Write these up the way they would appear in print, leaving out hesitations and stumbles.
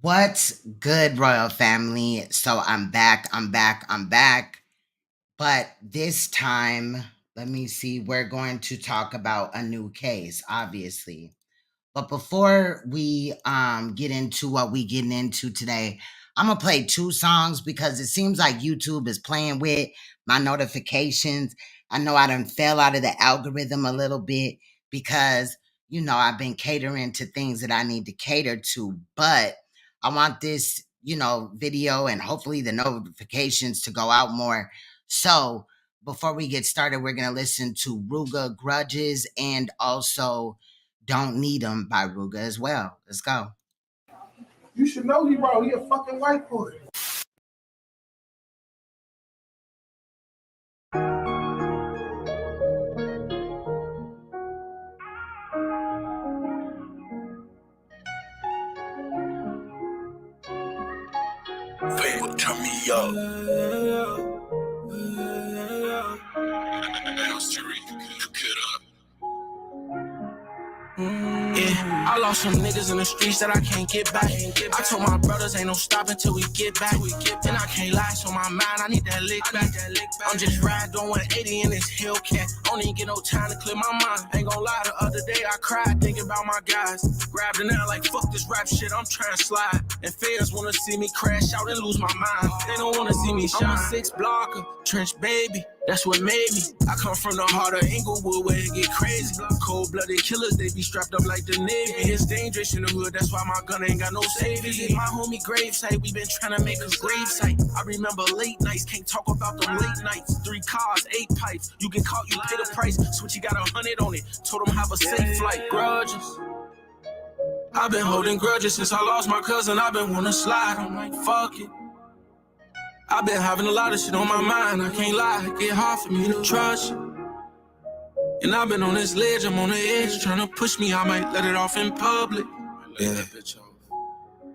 What's good, royal family? So I'm back. But this time, let me see, we're going to talk about a new case, obviously. But before we get into what we getting into today, I'm gonna play two songs because it seems like YouTube is playing with my notifications. I know I done fell out of the algorithm a little bit because I've been catering to things that I need to cater to, but I want this, video and hopefully the notifications to go out more. So before we get started, we're gonna listen to Ruga Grudges and also Don't Need 'Em by Ruga as well. Let's go. You should know he wrong. He a fucking white boy. Turn me up. Yeah, I lost some niggas in the streets that I can't get back. I told my brothers ain't no stopping till we get back. And I can't lie, so my mind, I need that lick back. I'm just riding on 180 in this Hellcat. Don't even get no time to clear my mind. Ain't gon' lie, the other day I cried thinking about my guys. Grabbed it now like fuck this rap shit, I'm trying to slide. And fans wanna see me crash out and lose my mind. They don't wanna see me shine. I'm a 6 blocker, trench baby. That's what made me. I come from the heart of Inglewood where it get crazy. Cold-blooded killers, they be strapped up like the Navy. It's dangerous in the hood, that's why my gun ain't got no safety. My homie gravesite, we been trying to make a gravesite. I remember late nights, can't talk about them late nights. 3 cars, 8 pipes, you get caught, you pay the price. Switchy got 100 on it, told them have a safe flight. Grudges. I've been holding grudges since I lost my cousin, I've been wanna slide. I'm like, fuck it. I've been having a lot of shit on my mind, I can't lie, it get hard for me to trust you. And I've been on this ledge, I'm on the edge, trying to push me, I might let it off in public. Yeah.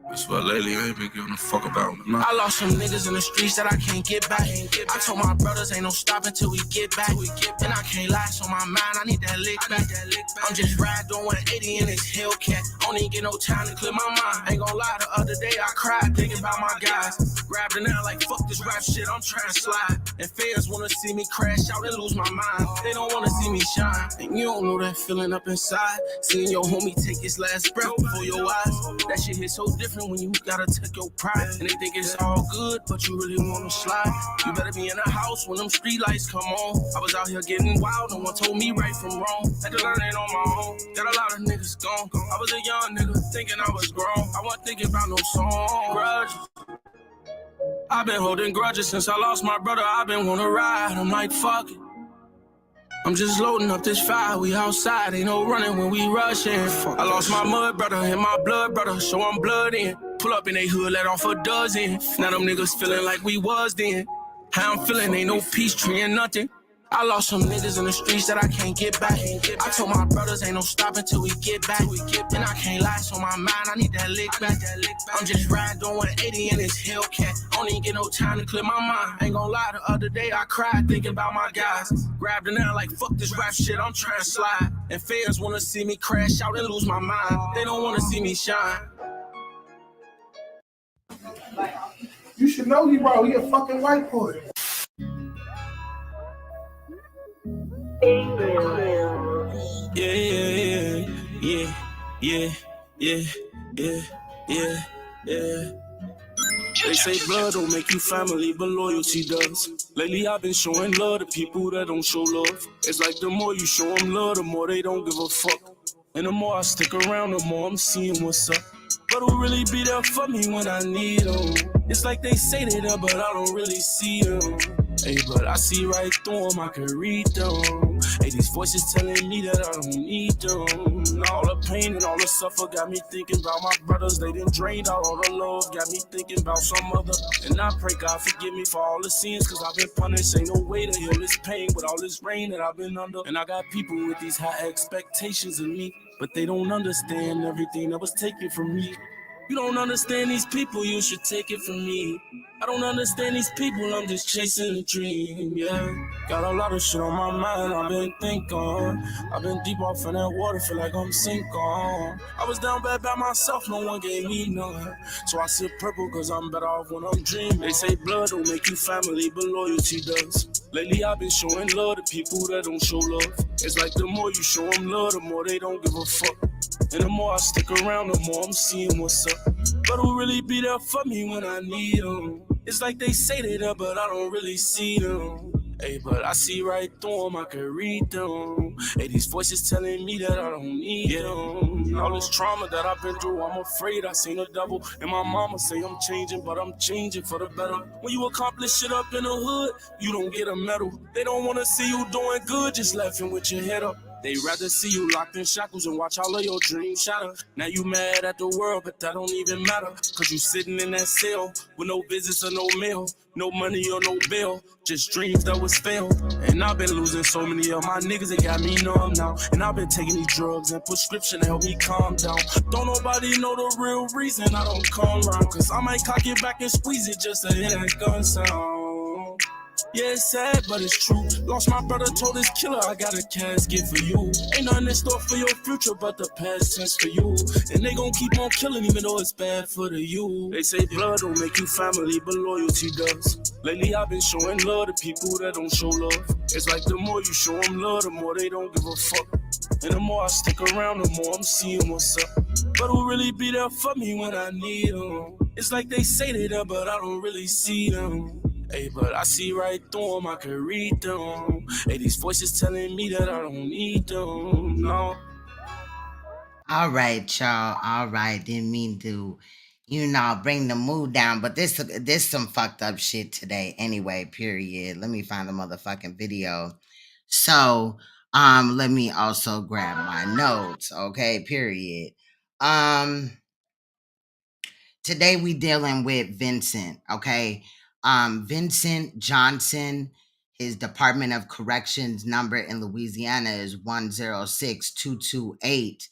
That's what lately I ain't been giving a fuck about. I lost some niggas in the streets that I can't get back. I told my brothers ain't no stopping till we get back. And I can't lie, so my mind, I need that lick back. I'm just riding on 180 in this Hellcat. Don't even get no time to clear my mind. Ain't gon' lie, the other day I cried thinking about my guys. Grabbed it now like fuck this rap shit, I'm trying to slide. And fans wanna see me crash out and lose my mind. They don't wanna see me shine. And you don't know that feeling up inside. Seeing your homie take his last breath before your eyes. That shit hit so different when you gotta take your pride. And they think it's all good, but you really wanna slide. You better be in the house when them street lights come on. I was out here getting wild, no one told me right from wrong. Had to learn it on my own. Got a lot of niggas gone. I was a young nigga thinking I was grown. I wasn't thinking about no song. Grudges. I've been holding grudges since I lost my brother. I've been wanna ride. I'm like, fuck it. I'm just loading up this fire, we outside, ain't no running when we rushing. I lost my mud brother and my blood brother, so I'm blood in. Pull up in they hood, let off a dozen. Now them niggas feeling like we was then. How I'm feeling, ain't no peace tree and nothing. I lost some niggas in the streets that I can't get back. I told my brothers ain't no stopping till we get back. And I can't lie, so my mind, I need that lick back. I'm just riding on 180 in this Hellcat. Don't even get no time to clear my mind. Ain't gon' lie, the other day I cried thinking about my guys. Grabbed it now like fuck this rap shit, I'm trying to slide. And fans wanna see me crash out and lose my mind. They don't wanna see me shine. You should know he wrong. He a fucking white boy. Yeah. They say blood don't make you family, but loyalty does. Lately I've been showing love to people that don't show love. It's like the more you show them love, the more they don't give a fuck. And the more I stick around, the more I'm seeing what's up. But who really be there for me when I need them? It's like they say they there, but I don't really see them. Hey, but I see right through them, I can read them. Hey, these voices telling me that I don't need them. And all the pain and all the suffer got me thinking about my brothers. They done drained out all the love, got me thinking about some other. And I pray God forgive me for all the sins, cause I've been punished. Ain't no way to heal this pain with all this rain that I've been under. And I got people with these high expectations of me, but they don't understand everything that was taken from me. You don't understand these people, you should take it from me. I don't understand these people, I'm just chasing a dream, yeah. Got a lot of shit on my mind, I've been thinking. I've been deep off in that water, feel like I'm sinking. I was down bad by myself, no one gave me none. So I sip purple, cause I'm better off when I'm dreaming. They say blood don't make you family, but loyalty does. Lately I've been showing love to people that don't show love. It's like the more you show them love, the more they don't give a fuck. And the more I stick around, the more I'm seeing what's up. But who really be there for me when I need them? It's like they say they there, but I don't really see them. Hey, but I see right through them, I can read them. Hey, these voices telling me that I don't need them. All this trauma that I've been through, I'm afraid I seen a devil. And my mama say I'm changing, but I'm changing for the better. When you accomplish shit up in the hood, you don't get a medal. They don't wanna see you doing good, just laughing with your head up. They rather see you locked in shackles and watch all of your dreams shatter. Now you mad at the world, but that don't even matter. Cause you sitting in that cell with no visits or no mail, no money or no bill, just dreams that was failed. And I've been losing so many of my niggas, they got me numb now. And I've been taking these drugs and prescription to help me calm down. Don't nobody know the real reason I don't come round. Cause I might cock it back and squeeze it just to hear that gun sound. Yeah, it's sad, but it's true. Lost my brother, told his killer, I got a casket for you. Ain't nothing in store for your future, but the past tense for you. And they gon' keep on killing, even though it's bad for the you. They say blood don't make you family, but loyalty does. Lately, I've been showing love to people that don't show love. It's like the more you show them love, the more they don't give a fuck. And the more I stick around, the more I'm seeing what's up. But who really be there for me when I need them? It's like they say they there, but I don't really see them. Hey, but I see right through them, I can read them. Hey, these voices telling me that I don't need them, no. All right, y'all. All right. Didn't mean to, bring the mood down, but this some fucked up shit today. Anyway, period. Let me find the motherfucking video. So, let me also grab my notes. Okay, period. Today we dealing with Vincent. Okay, Vincent Johnson. His Department of Corrections number in Louisiana is 106228.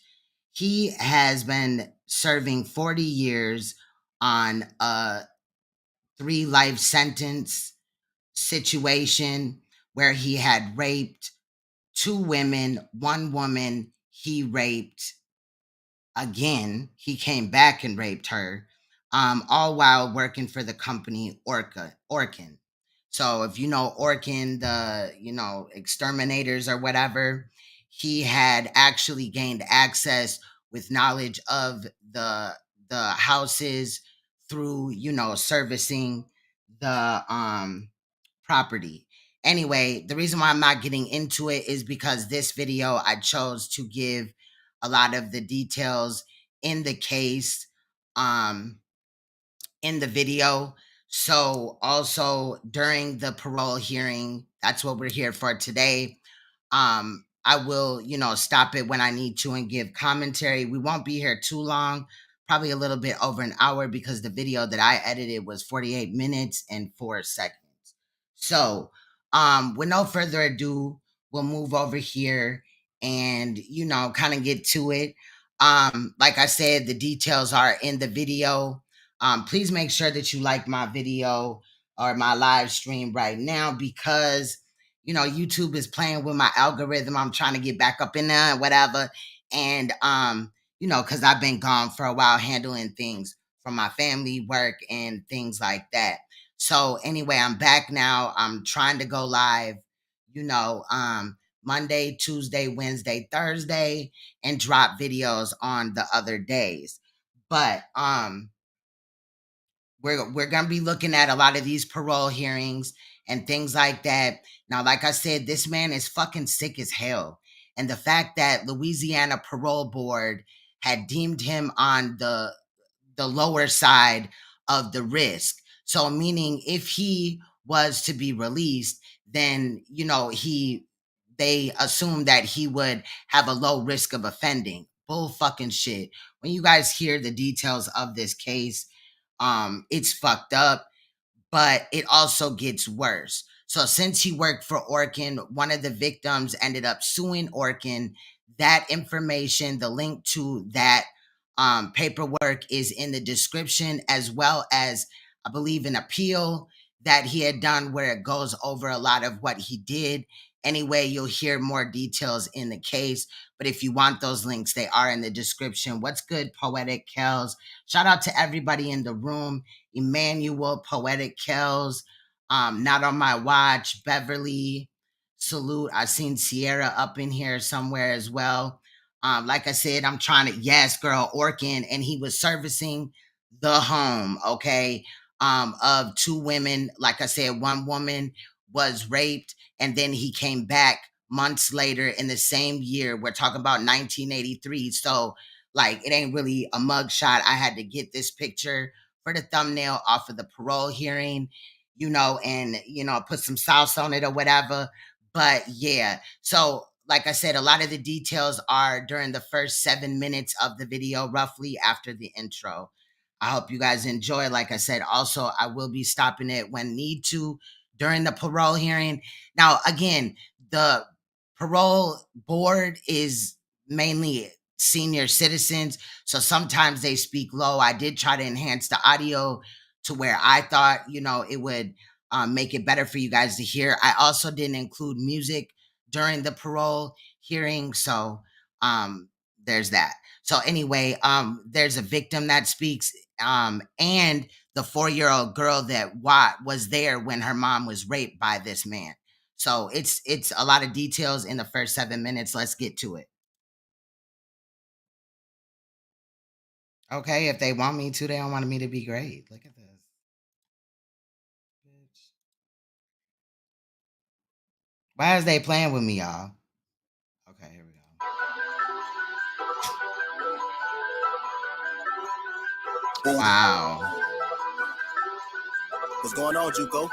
He has been serving 40 years on a 3 life sentence situation where he had raped 2 women, 1 woman he raped again. He came back and raped her, all while working for the company ORKIN. So if you know ORKIN, the, exterminators or whatever, he had actually gained access with knowledge of the houses through, servicing the property. Anyway, the reason why I'm not getting into it is because this video I chose to give a lot of the details in the case in the video. So also during the parole hearing, that's what we're here for today. I will, stop it when I need to and give commentary. We won't be here too long, probably a little bit over an hour, because the video that I edited was 48 minutes and 4 seconds. So, with no further ado, we'll move over here and, kind of get to it. Like I said, the details are in the video. Please make sure that you like my video or my live stream right now, because, YouTube is playing with my algorithm. I'm trying to get back up in there and whatever. And, because I've been gone for a while handling things from my family, work, and things like that. So anyway, I'm back now. I'm trying to go live, Monday, Tuesday, Wednesday, Thursday, and drop videos on the other days. But we're gonna be looking at a lot of these parole hearings and things like that. Now, like I said, this man is fucking sick as hell. And the fact that Louisiana Parole Board had deemed him on the lower side of the risk. So meaning if he was to be released, then, they assumed that he would have a low risk of offending. Bull fucking shit. When you guys hear the details of this case, it's fucked up, but it also gets worse. So since he worked for ORKIN, one of the victims ended up suing ORKIN. That information, the link to that Paperwork is in the description, as well as, I believe, an appeal that he had done where it goes over a lot of what he did. Anyway, you'll hear more details in the case, but if you want those links, they are in the description. What's good, Poetic Kells? Shout out to everybody in the room. Emmanuel, Poetic Kells, Not on My Watch, Beverly, salute. I've seen Sierra up in here somewhere as well. Like I said, I'm trying to, yes, girl, Orkin, and he was servicing the home, okay, of two women. Like I said, one woman was raped, and then he came back months later in the same year. We're talking about 1983. So, like, it ain't really a mugshot. I had to get this picture for the thumbnail off of the parole hearing, and, put some sauce on it or whatever. But yeah, so like I said, a lot of the details are during the first 7 minutes of the video, roughly after the intro. I hope you guys enjoy. Like I said, also, I will be stopping it when need to during the parole hearing. Now, again, the parole board is mainly senior citizens, so sometimes they speak low. I did try to enhance the audio to where I thought, it would make it better for you guys to hear. I also didn't include music during the parole hearing, so there's that. So anyway, there's a victim that speaks, and the 4-year-old girl that was there when her mom was raped by this man. So it's a lot of details in the first 7 minutes. Let's get to it. Okay, if they want me to, they don't want me to be great. Look at this. Why is they playing with me, y'all? Okay, here we go. Wow. What's going on, Juco?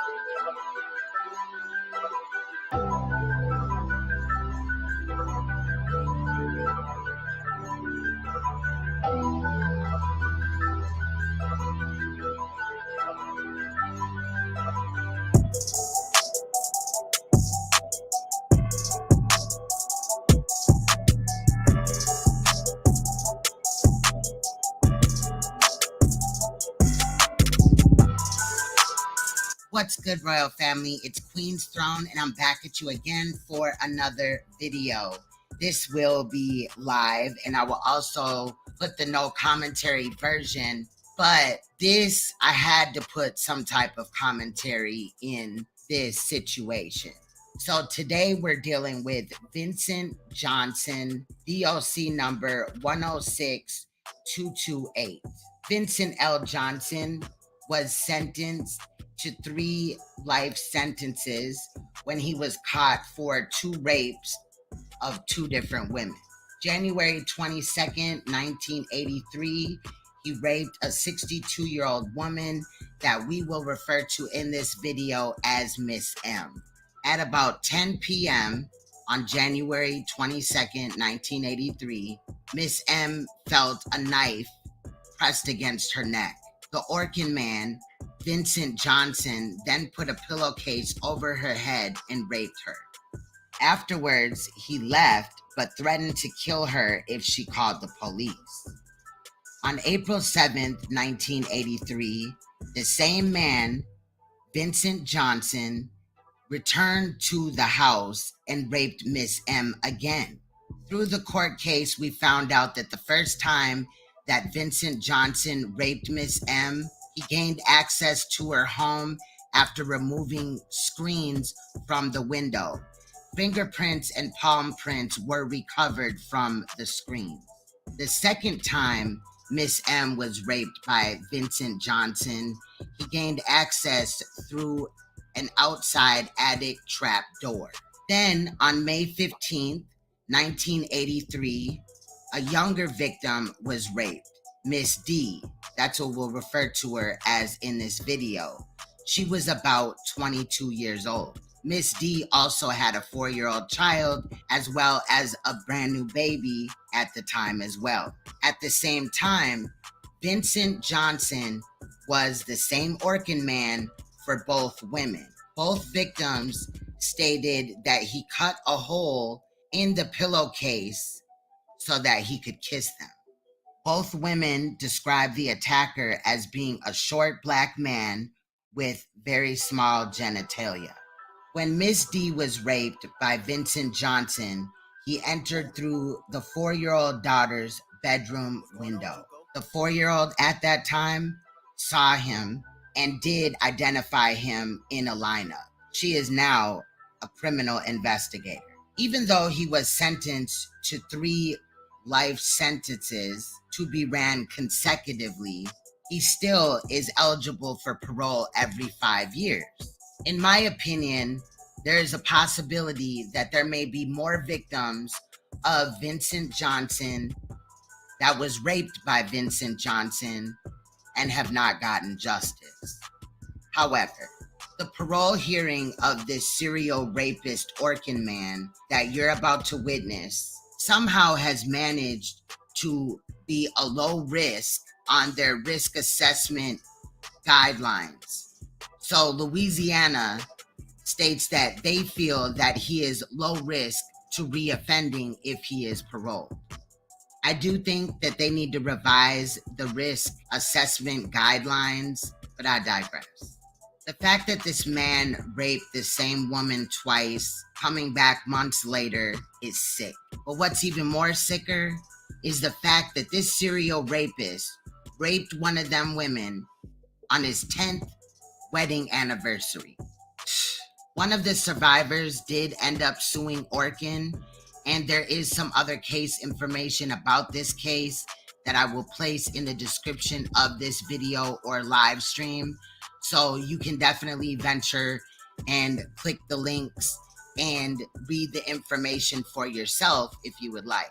What's good, royal family? It's Queen's Throne, and I'm back at you again for another video. This will be live, and I will also put the no commentary version, but this, I had to put some type of commentary in this situation. So today we're dealing with Vincent Johnson, DOC number 106228. Vincent L. Johnson was sentenced to 3 life sentences when he was caught for 2 rapes of 2 different women. January 22nd, 1983, he raped a 62-year-old woman that we will refer to in this video as Miss M. At about 10 p.m. on January 22nd, 1983, Miss M felt a knife pressed against her neck. The ORKIN man, Vincent Johnson, then put a pillowcase over her head and raped her. Afterwards, he left, but threatened to kill her if she called the police. On April 7th, 1983, the same man, Vincent Johnson, returned to the house and raped Miss M again. Through the court case, we found out that the first time that Vincent Johnson raped Miss M, he gained access to her home after removing screens from the window. Fingerprints and palm prints were recovered from the screen. The second time Miss M was raped by Vincent Johnson, he gained access through an outside attic trap door. Then on May 15th, 1983, a younger victim was raped, Miss D. That's what we'll refer to her as in this video. She was about 22 years old. Miss D also had a 4-year-old child, as well as a brand new baby at the time as well. At the same time, Vincent Johnson was the same ORKIN man for both women. Both victims stated that he cut a hole in the pillowcase so that he could kiss them. Both women described the attacker as being a short black man with very small genitalia. When Miss D was raped by Vincent Johnson, he entered through the 4-year-old daughter's bedroom window. The 4-year-old at that time saw him and did identify him in a lineup. She is now a criminal investigator. Even though he was sentenced to 3 life sentences to be ran consecutively, he still is eligible for parole every 5 years. In my opinion, there is a possibility that there may be more victims of Vincent Johnson that was raped by Vincent Johnson and have not gotten justice. However, the parole hearing of this serial rapist ORKIN man that you're about to witness somehow has managed to be a low risk on their risk assessment guidelines. So Louisiana states that they feel that he is low risk to reoffending if he is paroled. I do think that they need to revise the risk assessment guidelines, but I digress. The fact that this man raped the same woman twice, coming back months later, is sick. But what's even more sicker is the fact that this serial rapist raped one of them women on his 10th wedding anniversary. One of the survivors did end up suing ORKIN, and there is some other case information about this case that I will place in the description of this video or live stream. So you can definitely venture and click the links and read the information for yourself if you would like.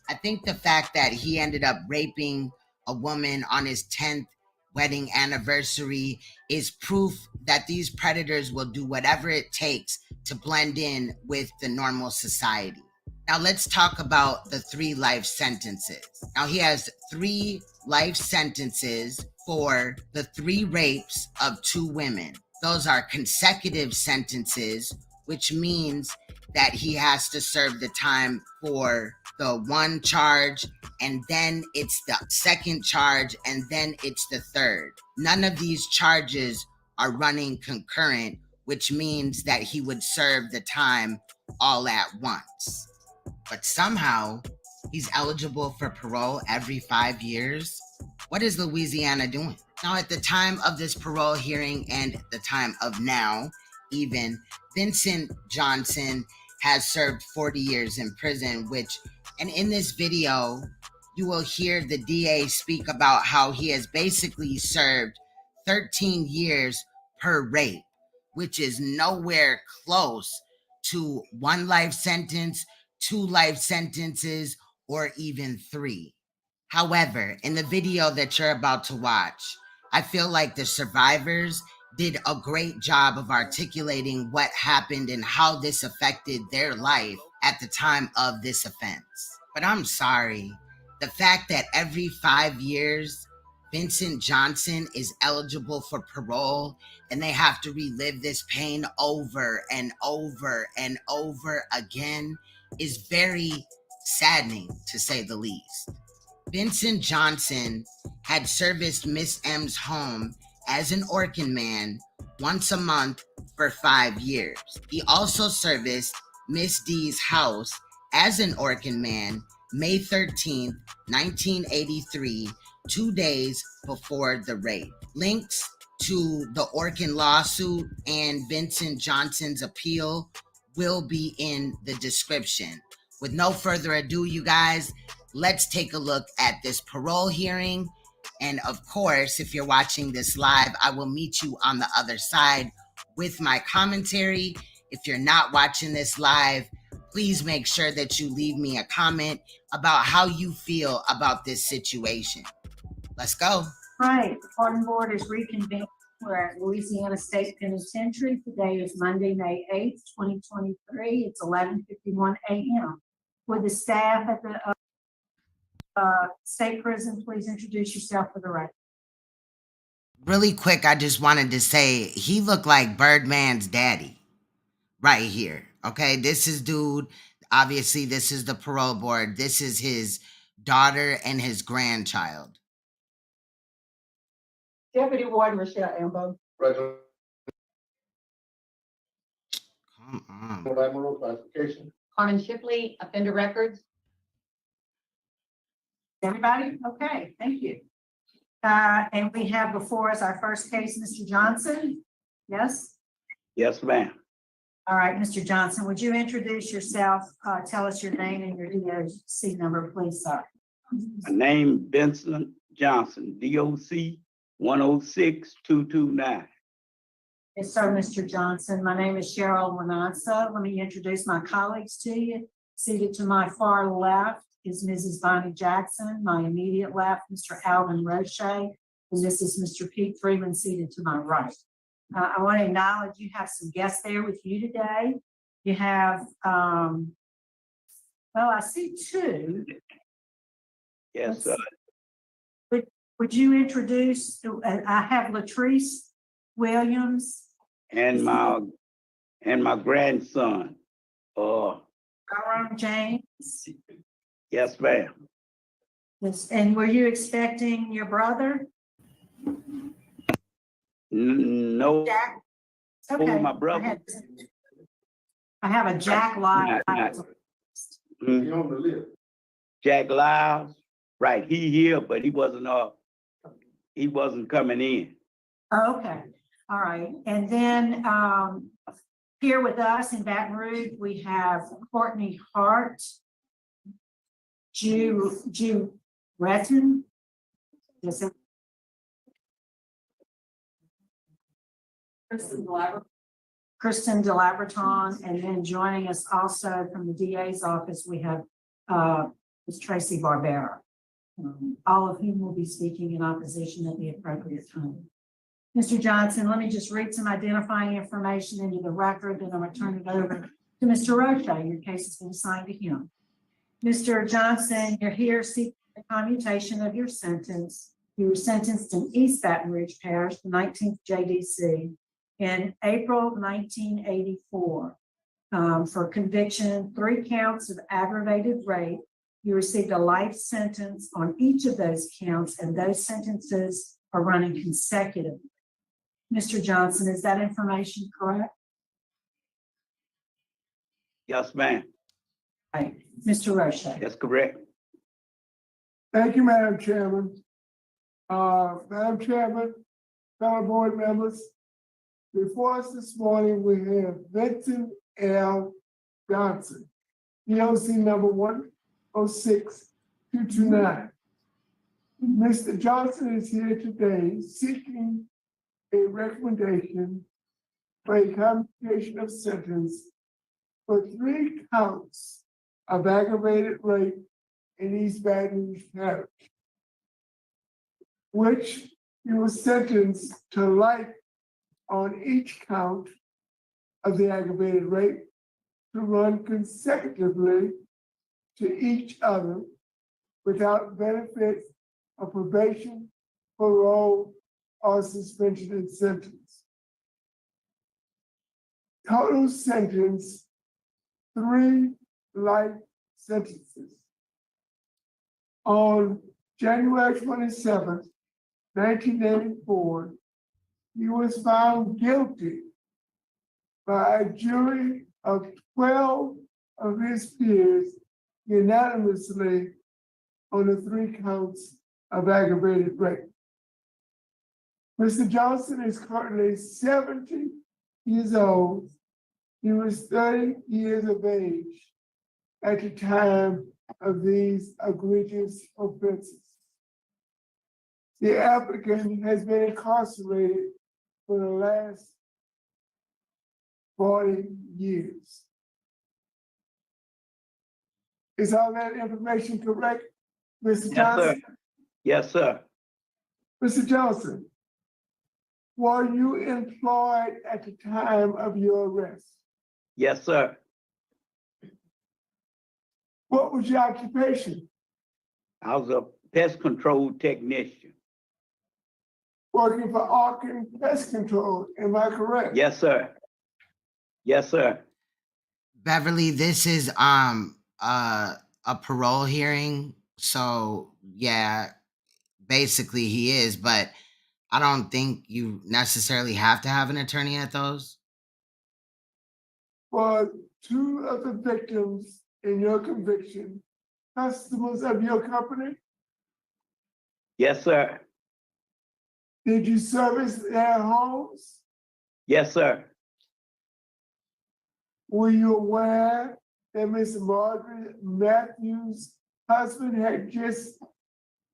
I think the fact that he ended up raping a woman on his 10th wedding anniversary is proof that these predators will do whatever it takes to blend in with the normal society. Now let's talk about the 3 life sentences. Now he has 3 life sentences for the 3 rapes of 2 women. Those are consecutive sentences, which means that he has to serve the time for the 1 charge, and then it's the 2nd charge, and then it's the 3rd. None of these charges are running concurrent, which means that he would serve the time all at once. But somehow, he's eligible for parole every 5 years. What is Louisiana doing? Now, at the time of this parole hearing and the time of now, even, Vincent Johnson has served 40 years in prison, and in this video, you will hear the DA speak about how he has basically served 13 years per rape, which is nowhere close to 1 life sentence, 2 life sentences, or even 3. However, in the video that you're about to watch, I feel like the survivors did a great job of articulating what happened and how this affected their life at the time of this offense. But I'm sorry, the fact that every 5 years, Vincent Johnson is eligible for parole and they have to relive this pain over and over and over again is very saddening, to say the least. Vincent Johnson had serviced Miss M's home as an ORKIN man once a month for 5 years. He also serviced Miss D's house as an ORKIN man May 13th, 1983, 2 days before the rape. Links to the ORKIN lawsuit and Vincent Johnson's appeal will be in the description. With no further ado, you guys, let's take a look at this parole hearing. And of course, if you're watching this live, I will meet you on the other side with my commentary. If you're not watching this live, please make sure that you leave me a comment about how you feel about this situation. Let's go. Right, the pardon board is reconvened. We're at Louisiana State Penitentiary. Today is Monday, May 8th, 2023. It's 11:51 a.m. Would the staff at the state prison please introduce yourself for the record? Really quick, I just wanted to say he looked like Birdman's daddy right here. Okay, this is dude. Obviously, this is the parole board. This is his daughter, and his grandchild. Deputy Warden Rochelle Ambo. Reginald Come on. Admiral, classification. Carmen Shipley, offender records. Everybody? Okay, thank you. And we have before us our first case, Mr. Johnson. Yes? Yes, ma'am. All right, Mr. Johnson, would you introduce yourself? Tell us your name and your DOC number, please, sir. My name Vincent Johnson, DOC 106229. Yes, sir, Mr. Johnson. My name is Cheryl Wanansa. Let me introduce my colleagues to you. Seated to my far left is Mrs. Bonnie Jackson. My immediate left, Mr. Alvin Roche, and this is Mr. Pete Freeman seated to my right. I want to acknowledge you have some guests there with you today. You have, well, I see two. Yes, sir. Would you introduce, I have Latrice Williams. And my grandson. Tyrone James. Yes, ma'am. Yes, and were you expecting your brother? No, Jack? Oh, Okay. my brother. I have a Jack Live. Not- He on the list. Jack Lyles, right? He here, but he wasn't coming in. Oh, okay, all right. And then here with us in Baton Rouge, we have Courtney Hart, Jew Retton. Yes, sir. Kristen DeLabreton, and then joining us also from the DA's office, we have Ms. Tracy Barbera, all of whom will be speaking in opposition at the appropriate time. Mr. Johnson, let me just read some identifying information into the record, then I'm going to turn it over to Mr. Roche. Your case has been assigned to him. Mr. Johnson, you're here seeking the commutation of your sentence. You were sentenced in East Baton Rouge Parish, the 19th JDC, in April 1984 for conviction, 3 counts of aggravated rape. You received a life sentence on each of those counts, and those sentences are running consecutively. Mr. Johnson, is that information correct? Yes, ma'am. Right. Mr. Roche. That's correct. Thank you, Madam Chairman. Madam Chairman, fellow board members, before us this morning, we have Vincent L. Johnson, DOC number 106229. Mr. Johnson is here today seeking a recommendation for a commutation of sentence for 3 counts of aggravated rape in East Baton Rouge Parish, which he was sentenced to life on each count of the aggravated rape to run consecutively to each other without benefit of probation, parole, or suspension and sentence. Total sentence, 3 life sentences. On January 27th, 1984, he was found guilty by a jury of 12 of his peers unanimously on the 3 counts of aggravated rape. Mr. Johnson is currently 70 years old. He was 30 years of age at the time of these egregious offenses. The applicant has been incarcerated for the last 40 years. Is all that information correct, Mr. Johnson? Yes, sir. Mr. Johnson, were you employed at the time of your arrest? Yes, sir. What was your occupation? I was a pest control technician. Working for ORKIN Pest Control, am I correct? Yes, sir. Yes, sir. Beverly, this is a parole hearing, So yeah, basically he is, but I don't think you necessarily have to have an attorney at those. For two of the victims in your conviction, customers of your company, Yes, sir. did you service their homes? Yes, sir. Were you aware that Miss Margaret Matthews' husband had just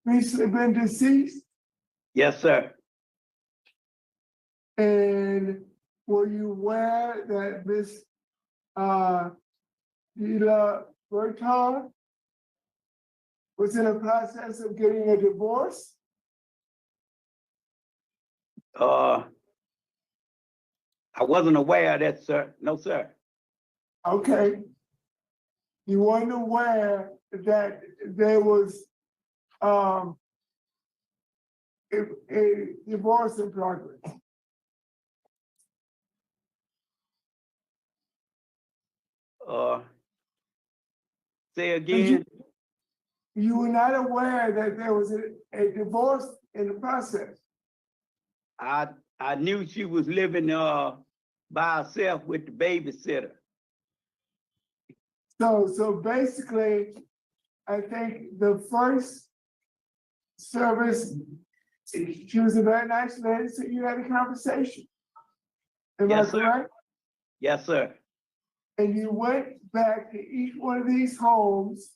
recently been deceased? Yes, sir. And were you aware that Miss Dila Berton was in the process of getting a divorce? I wasn't aware of that, sir. No, sir. Okay. You weren't aware that there was a divorce in progress. Say again. You were not aware that there was a divorce in the process. I knew she was living by herself with the babysitter. So basically, I think the first service, she was a very nice lady, so you had a conversation. Am I Yes, sir. correct? Yes, sir. And you went back to each one of these homes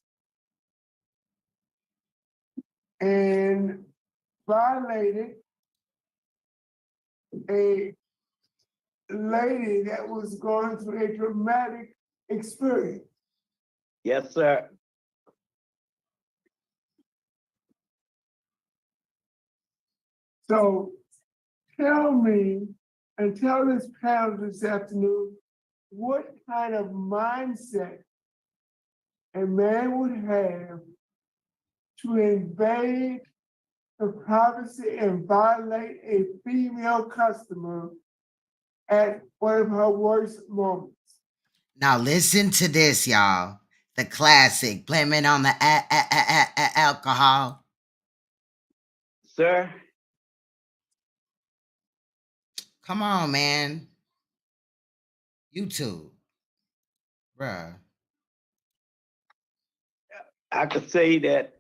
and violated a lady that was going through a traumatic experience. Yes, sir. So tell me and tell this panel this afternoon, what kind of mindset a man would have to invade the privacy and violate a female customer at one of her worst moments. Now listen to this, y'all. The classic, blaming on the alcohol. Sir, Come on, man. YouTube, bruh. I could say that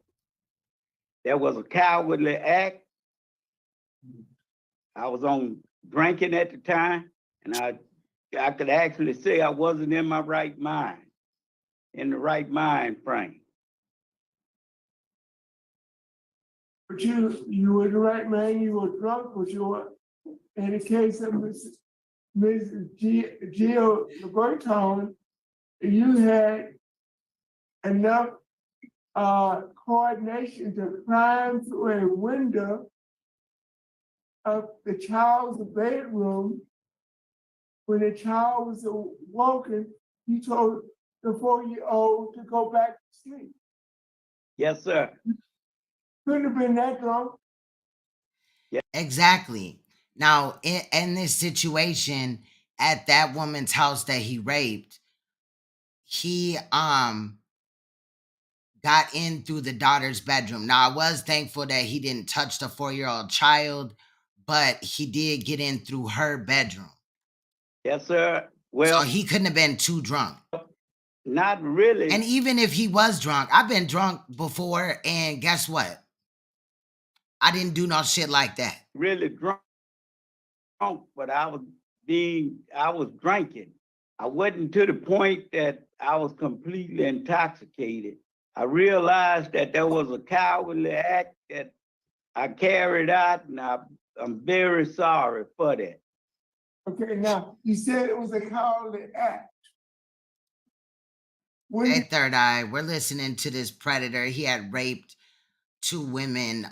there was a cowardly act. I was on drinking at the time, and I could actually say I wasn't in my right mind, in the right mind frame. But you were the right man, you were drunk, but you were, in the case of Mrs. Jill Berton, you had enough coordination to climb through a window of the child's bedroom. When the child was awoken, you told the 4-year-old to go back to sleep. Yes, sir. Couldn't have been that drunk. Exactly. Now, in this situation, at that woman's house that he raped, he got in through the daughter's bedroom. Now, I was thankful that he didn't touch the 4-year-old child, but he did get in through her bedroom. Yes, sir. So Well, he couldn't have been too drunk. not really. And even if he was drunk, I've been drunk before, and guess what? I didn't do no shit like that. Really drunk, but I was drinking. I wasn't to the point that I was completely intoxicated. I realized that there was a cowardly act that I carried out, and I'm very sorry for that. Okay, now you said it was a cowardly act. When Hey, Third Eye, we're listening to this predator. He had raped 2 women.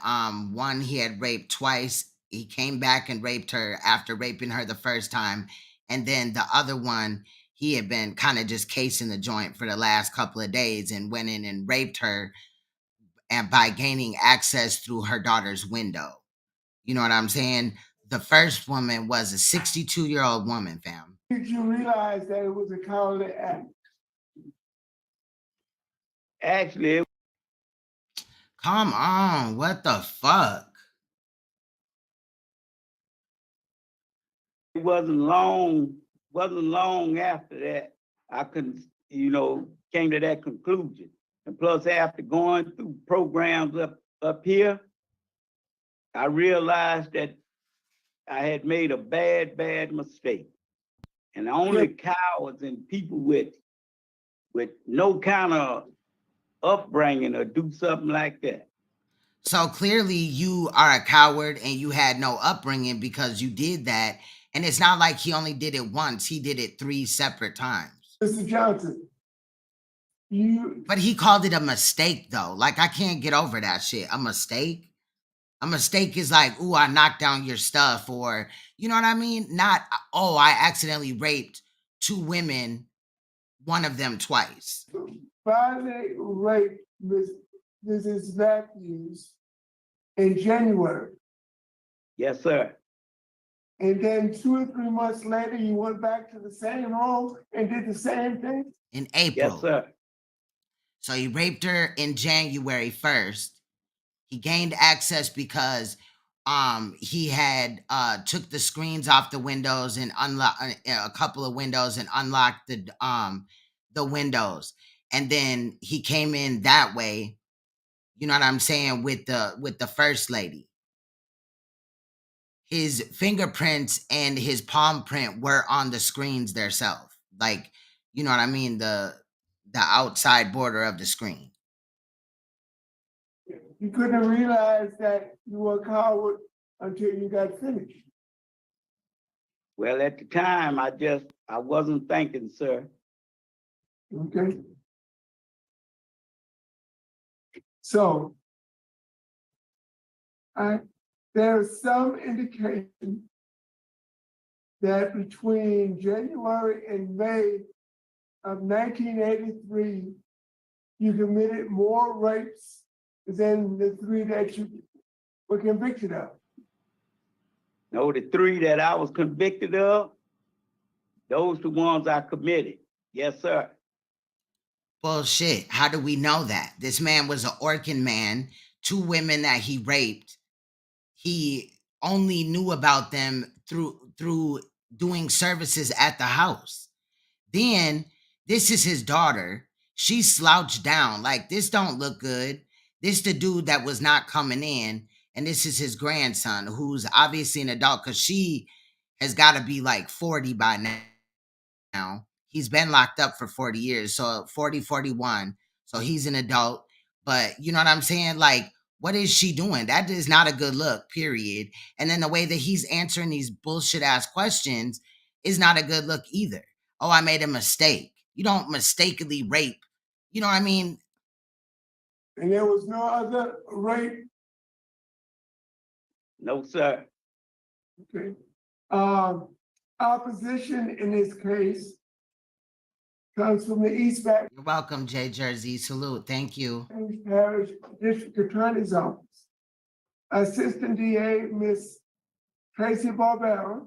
One he had raped twice. He came back and raped her after raping her the first time. And then the other one, he had been kind of just casing the joint for the last couple of days and went in and raped her, and by gaining access through her daughter's window. You know what I'm saying? The first woman was a 62-year-old woman, fam. did you realize that it was a cowardly act? Actually, Come on, what the fuck? It wasn't long after that, I could, came to that conclusion. And plus, after going through programs up here, I realized that I had made a bad mistake. And only cowards and people with no kind of upbringing or do something like that. So clearly you are a coward and you had no upbringing because you did that. And it's not like he only did it once, he did it 3 separate times. Mr. Johnson, But he called it a mistake though. Like, I can't get over that shit. A mistake? A mistake is like, ooh, I knocked down your stuff, or, you know what I mean? Not, oh, I accidentally raped 2 women, one of them twice. violate rape Mrs. Matthews in January. Yes, sir. And then 2 or 3 months later, you went back to the same room and did the same thing? In April. Yes, sir. So he raped her in January 1st. He gained access because he had took the screens off the windows and unlocked a couple of windows and unlocked the windows. And then he came in that way, you know what I'm saying, with the first lady. His fingerprints and his palm print were on the screens themselves. Like, you know what I mean, the outside border of the screen. You couldn't realize that you were a coward until you got finished. Well, at the time, I wasn't thinking, sir. Okay. So, there's some indication that between January and May of 1983, you committed more rapes than the 3 that you were convicted of. No, the 3 that I was convicted of, those the ones I committed. Yes, sir. Bullshit. How do we know that? This man was an ORKIN man. 2 women that he raped, he only knew about them through doing services at the house. Then this is his daughter. She slouched down. Like, this don't look good. This the dude that was not coming in. And this is his grandson, who's obviously an adult, because she has got to be like 40 by now. He's been locked up for 40 years. So 40, 41. So he's an adult. But you know what I'm saying? Like, what is she doing? That is not a good look, period. And then the way that he's answering these bullshit ass questions is not a good look either. Oh, I made a mistake. You don't mistakenly rape. You know what I mean? And there was no other rape. No, sir. Okay. Opposition in this case comes from the East Baton You're welcome, J Jersey. Salute. Thank you. Rouge Parish District Attorney's Office. Assistant DA, Ms. Tracy Barbera,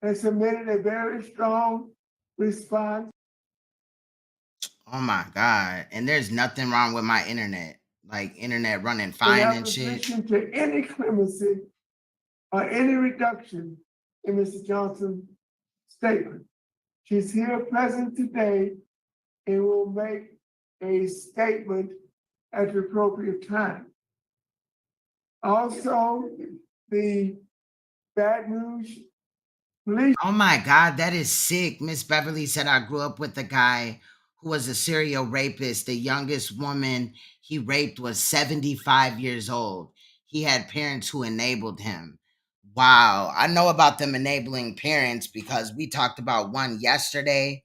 has submitted a very strong response. Oh my God. And there's nothing wrong with my internet. Like, internet running fine and shit. opposition to any clemency or any reduction in Mr. Johnson's statement. She's here present today and will make a statement at the appropriate time. Also, the Baton Rouge Police. Oh my God, that is sick. Miss Beverly said, I grew up with a guy who was a serial rapist. The youngest woman he raped was 75 years old. He had parents who enabled him. Wow. I know about them enabling parents because we talked about one yesterday.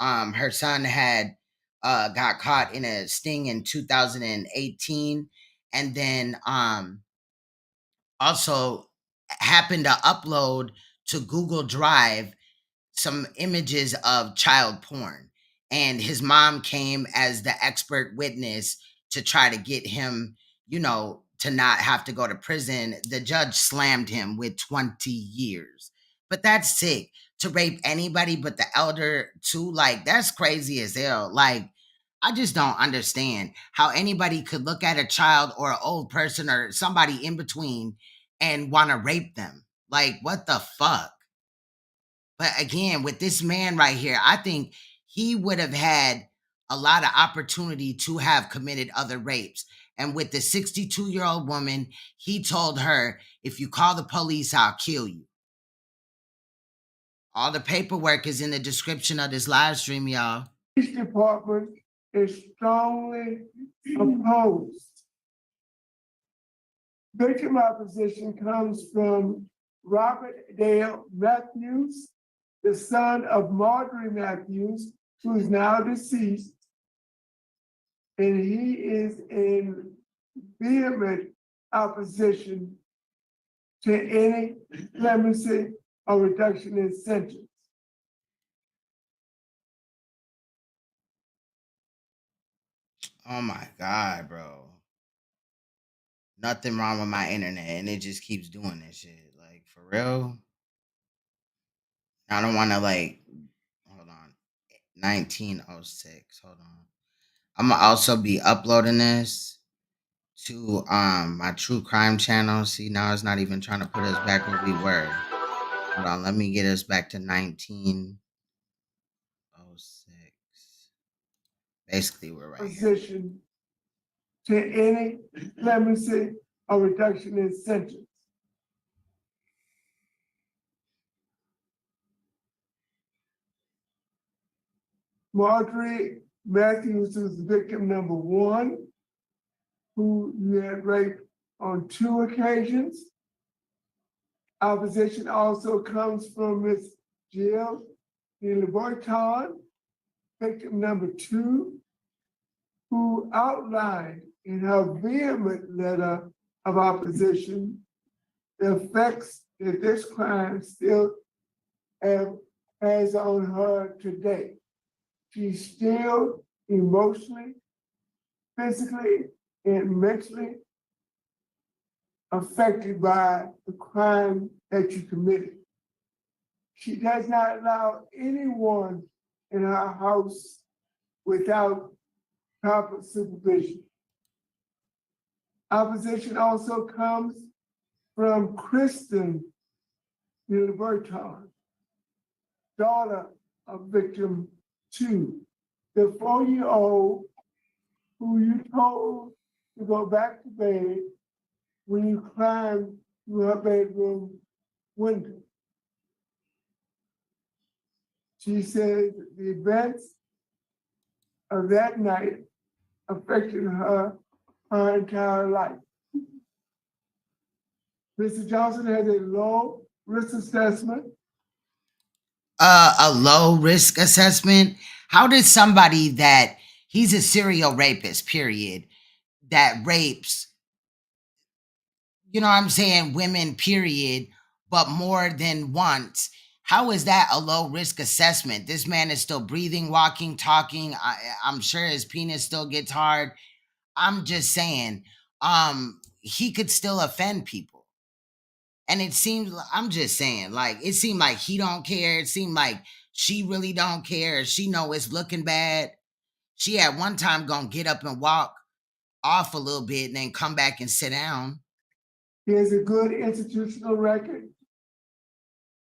Her son had got caught in a sting in 2018. And then also happened to upload to Google Drive some images of child porn. And his mom came as the expert witness to try to get him, you know, to not have to go to prison. The judge slammed him with 20 years. But that's sick. To rape anybody but the elder too, like, that's crazy as hell. Like, I just don't understand how anybody could look at a child or an old person or somebody in between and want to rape them. Like, what the fuck? But again, with this man right here, I think he would have had a lot of opportunity to have committed other rapes. And with the 62-year-old woman, he told her, if you call the police, I'll kill you. All the paperwork is in the description of this live stream, y'all. Police department is strongly opposed. Victim opposition comes from Robert Dale Matthews, the son of Marjorie Matthews, who is now deceased. And he is in vehement opposition to any clemency or reduction in sentence. Oh my God, bro. Nothing wrong with my internet, and it just keeps doing this shit. Like, for real. I don't want to, like, hold on. 1906. Hold on. I'm gonna also be uploading this to my true crime channel. See, now it's not even trying to put us back where we were. Hold on, let me get us back to 1906. Basically, we're right here. Opposition to any clemency or reduction in sentence. Marjorie Matthews was victim number one, who you had raped on 2 occasions. Opposition also comes from Ms. Jill DeLaborton, victim number 2, who outlined in her vehement letter of opposition the effects that this crime still has on her today. She's still emotionally, physically, and mentally affected by the crime that you committed. She does not allow anyone in her house without proper supervision. Opposition also comes from Kristen Gilberton, daughter of victim 2, the 4-year-old who you told to go back to bed when you climbed through her bedroom window. She said the events of that night affected her entire life. Mr. Johnson has a low risk assessment. A low risk assessment. How did somebody that he's a serial rapist, period, that rapes, you know what I'm saying, women, period, but more than once? How is that a low risk assessment? This man is still breathing, walking, talking. I'm sure his penis still gets hard. I'm just saying, he could still offend people. And it seems, I'm just saying, like, it seemed like he don't care. It seemed like she really don't care. She know it's looking bad. She at one time gonna get up and walk off a little bit and then come back and sit down. He has a good institutional record.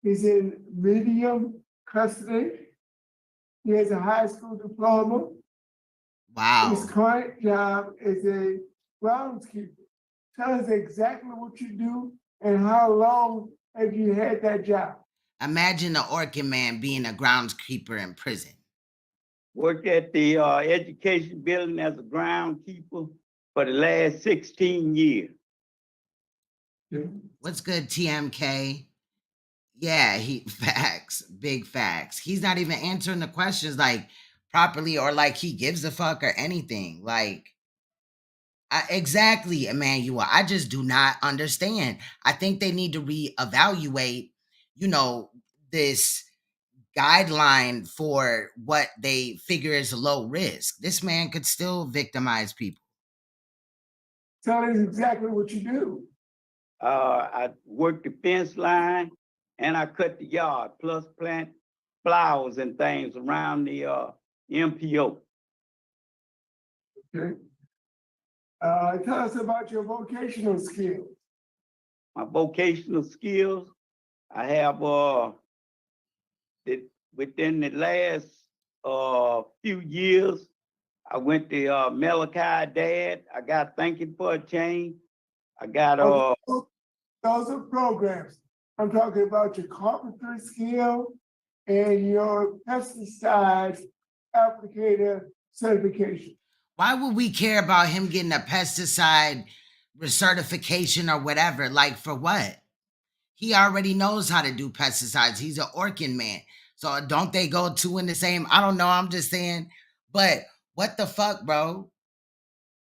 He's in medium custody. He has a high school diploma. Wow. His current job is a groundskeeper. Tell us exactly what you do and how long have you had that job? Imagine the ORKIN man being a groundskeeper in prison. Worked at the education building as a groundkeeper for the last 16 years. What's good, TMK? Yeah, facts, big facts. He's not even answering the questions like properly or like he gives a fuck or anything. Like, exactly, Emmanuel. I just do not understand. I think they need to reevaluate, you know, this guideline for what they figure is low risk. This man could still victimize people. Tell us exactly what you do. I worked the fence line and I cut the yard, plus plant flowers and things around the MPO. Okay. Tell us about your vocational skills. My vocational skills, I have within the last few years, I went to Malachi Dad. I got Thinking for a Change. I got Those are programs. I'm talking about your carpentry skill and your pesticide applicator certification. Why would we care about him getting a pesticide recertification or whatever? Like, for what? He already knows how to do pesticides. He's an ORKIN man. So don't they go two in the same? I don't know. I'm just saying. But what the fuck, bro?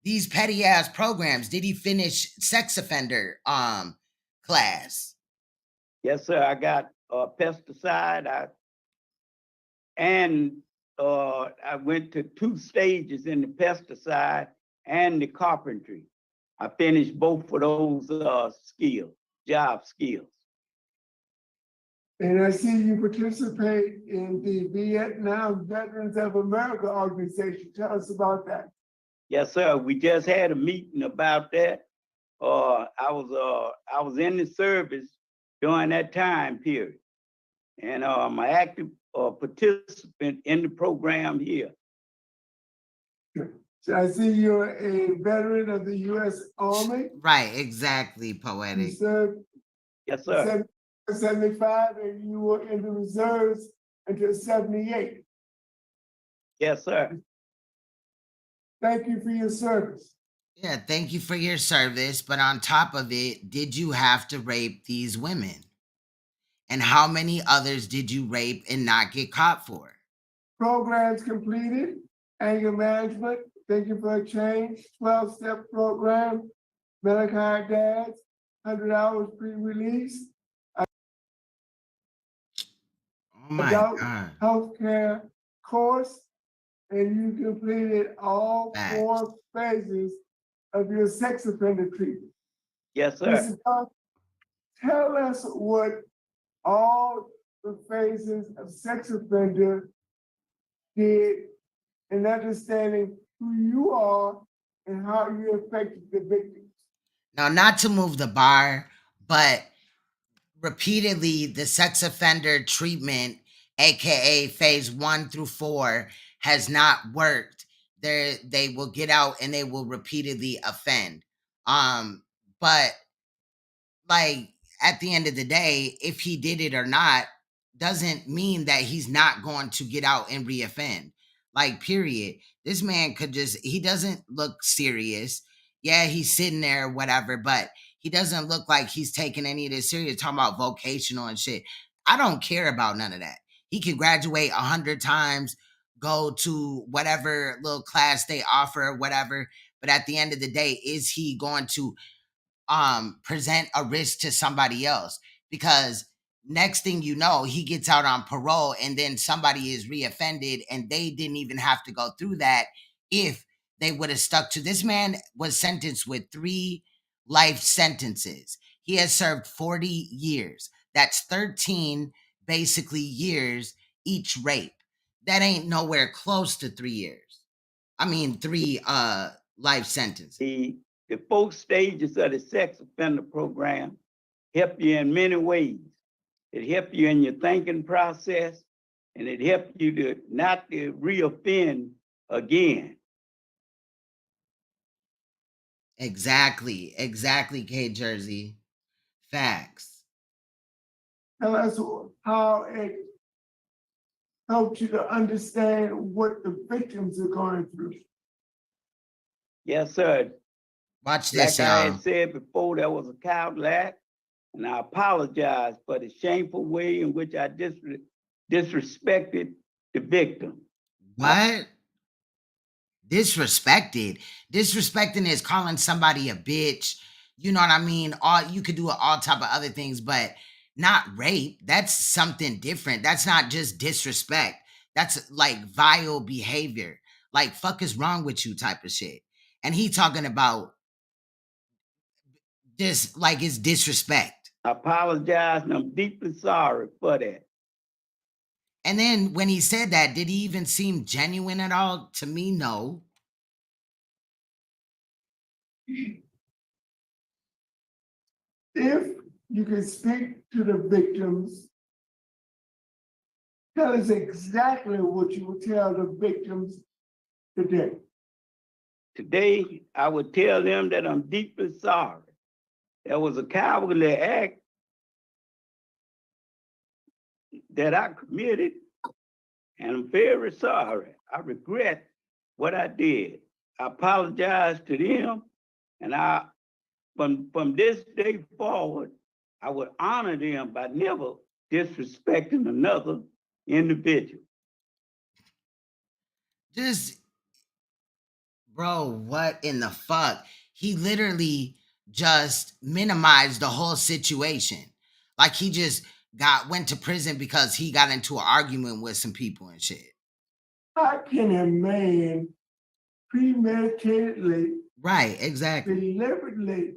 These petty ass programs. Did he finish sex offender class? Yes, sir. I got pesticide. I went to 2 stages in the pesticide and the carpentry. I finished both of those job skills. And I see you participate in the Vietnam Veterans of America organization. Tell us about that. Yes, sir. We just had a meeting about that. I was in the service during that time period, and I'm an active participant in the program here. So I see you're a veteran of the U.S. Army. Right, exactly, You poetic. served Yes, sir. 75, and you were in the reserves until 78. Yes, sir. Thank you for your service. Yeah, thank you for your service. But on top of it, did you have to rape these women? And how many others did you rape and not get caught for? Programs completed, anger management, thinking for a change, 12-step program, Malachi Dads, 100 hours pre-release, Oh my adult God. healthcare course, and you completed all Facts. 4 phases of your sex offender treatment. Yes, sir. Mr. Doc, tell us what all the phases of sex offender did in understanding who you are and how you affected the victims. Now, not to move the bar, but repeatedly the sex offender treatment, aka phase 1 through 4, has not worked. They will get out and they will repeatedly offend. But like at the end of the day, if he did it or not, doesn't mean that he's not going to get out and reoffend. Like, period. This man could he doesn't look serious. Yeah, he's sitting there, whatever, but he doesn't look like he's taking any of this serious, talking about vocational and shit. I don't care about none of that. He could graduate 100 times, go to whatever little class they offer or whatever. But at the end of the day, is he going to present a risk to somebody else? Because next thing you know, he gets out on parole and then somebody is reoffended and they didn't even have to go through that if they would have stuck to. This man was sentenced with 3 life sentences. He has served 40 years. That's 13 basically years each rape. That ain't nowhere close to 3 years. I mean 3 life sentences. The 4 stages of the sex offender program help you in many ways. It helps you in your thinking process, and it helps you to not to reoffend again. Exactly, K Jersey. Facts. Tell us how it helped you to understand what the victims are going through. Yes, sir. Watch this, Like I y'all. had said before, there was a coward act, and I apologize for the shameful way in which I disrespected the victim. What? Disrespected. Disrespecting is calling somebody a bitch. You know what I mean? You could do all type of other things, but not rape. That's something different. That's not just disrespect. That's like vile behavior. Like, fuck is wrong with you type of shit. And he talking about this like it's disrespect. I apologize, and I'm deeply sorry for that. And then when he said that, did he even seem genuine at all? To me, no. If you can speak to the victims, tell us exactly what you would tell the victims today. Today, I would tell them that I'm deeply sorry. That was a cowardly act that I committed, and I'm very sorry. I regret what I did. I apologize to them, and from this day forward, I would honor them by never disrespecting another individual. Just, bro, what in the fuck? He literally just minimized the whole situation. Like he just went to prison because he got into an argument with some people and shit. How can a man premeditatedly, Right, exactly. deliberately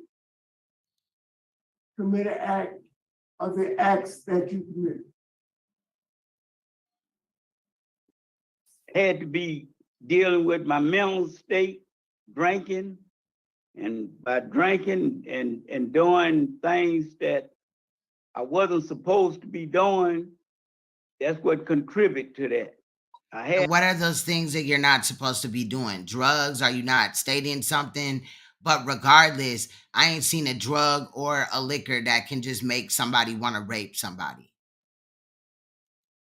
commit an act of the acts that you committed? Had to be dealing with my mental state, drinking, and by drinking and doing things that I wasn't supposed to be doing, that's what contributed to that. And what are those things that you're not supposed to be doing? Drugs? Are you not stating something? But regardless, I ain't seen a drug or a liquor that can just make somebody want to rape somebody.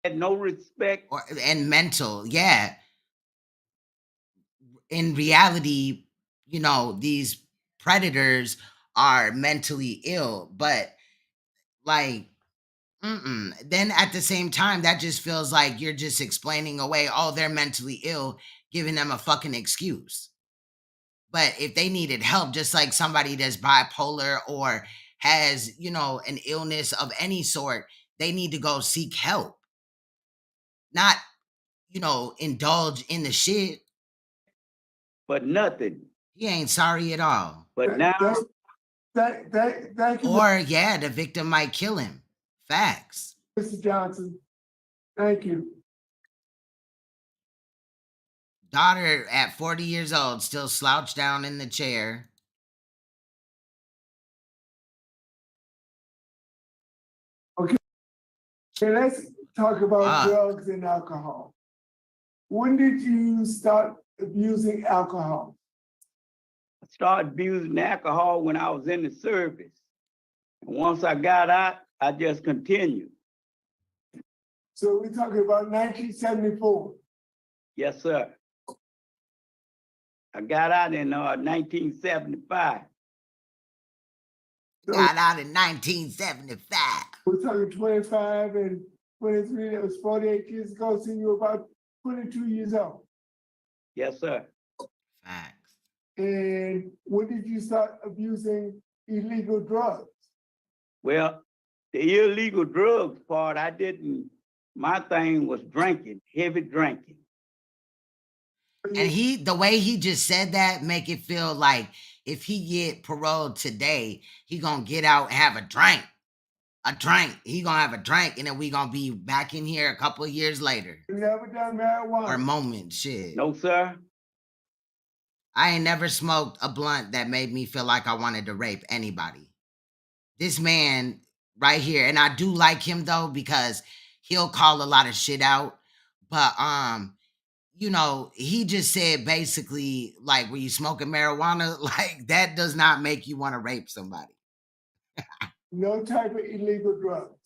Had no respect. And mental, yeah. In reality, you know, these predators are mentally ill, but like, then at the same time, that just feels like you're just explaining away, oh, they're mentally ill, giving them a fucking excuse. But if they needed help, just like somebody that's bipolar or has, you know, an illness of any sort, they need to go seek help. Not, you know, indulge in the shit. But nothing. He ain't sorry at all. But now, Thank you, Or yeah, the victim might kill him. Facts. Mr. Johnson. Thank you. Daughter at 40 years old, still slouched down in the chair. Okay, let's talk about drugs and alcohol. When did you start abusing alcohol? I started abusing alcohol when I was in the service. And once I got out, I just continued. So we're talking about 1974. Yes, sir. I got out in 1975. So Got out in 1975. we're talking 25 and 23, that was 48 years ago, so you were about 22 years old. Yes, sir. Facts. And when did you start abusing illegal drugs? Well, the illegal drugs part, I didn't, my thing was drinking, heavy drinking. And the way he just said that, make it feel like if he get paroled today, he gonna get out and have a drink. He gonna have a drink, and then we gonna be back in here a couple of years later. You never done marijuana? Or moment, shit. No, sir. I ain't never smoked a blunt that made me feel like I wanted to rape anybody. This man right here, and I do like him though, because he'll call a lot of shit out. But you know, he just said basically, like, were you smoking marijuana? Like, that does not make you want to rape somebody. No type of illegal drugs.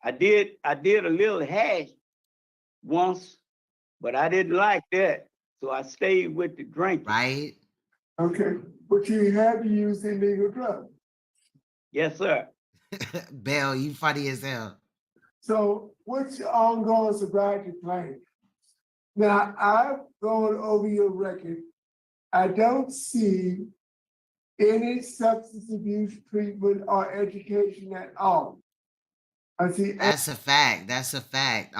I did a little hash once, but I didn't like that. So I stayed with the drinking. Right? Okay, but you have used illegal drugs. Yes, sir. Bell, you funny as hell. So what's your ongoing sobriety plan? Now, I've gone over your record. I don't see any substance abuse treatment or education at all. I see That's a fact. That's a fact.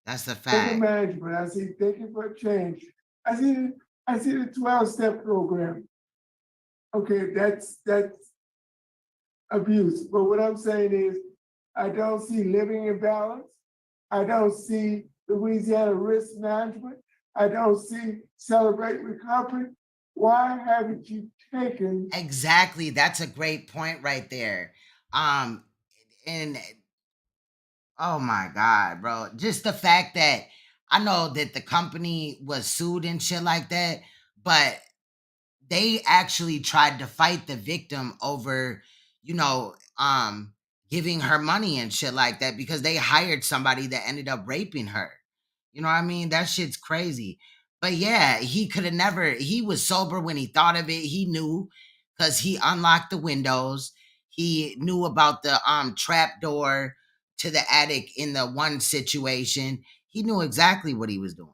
That's a fact. management. I see thinking for change. I see the 12-step program. Okay, that's abuse. But what I'm saying is, I don't see living in balance. I don't see Louisiana risk management. I don't see celebrate recovery. why haven't you taken? Exactly. That's a great point right there. Um, and oh my God, bro. Just the fact that I know that the company was sued and shit like that, but they actually tried to fight the victim over, you know, giving her money and shit like that because they hired somebody that ended up raping her. You know what I mean? That shit's crazy. But yeah, he could have never, he was sober when he thought of it. He knew because he unlocked the windows. He knew about the trap door to the attic in the one situation. He knew exactly what he was doing.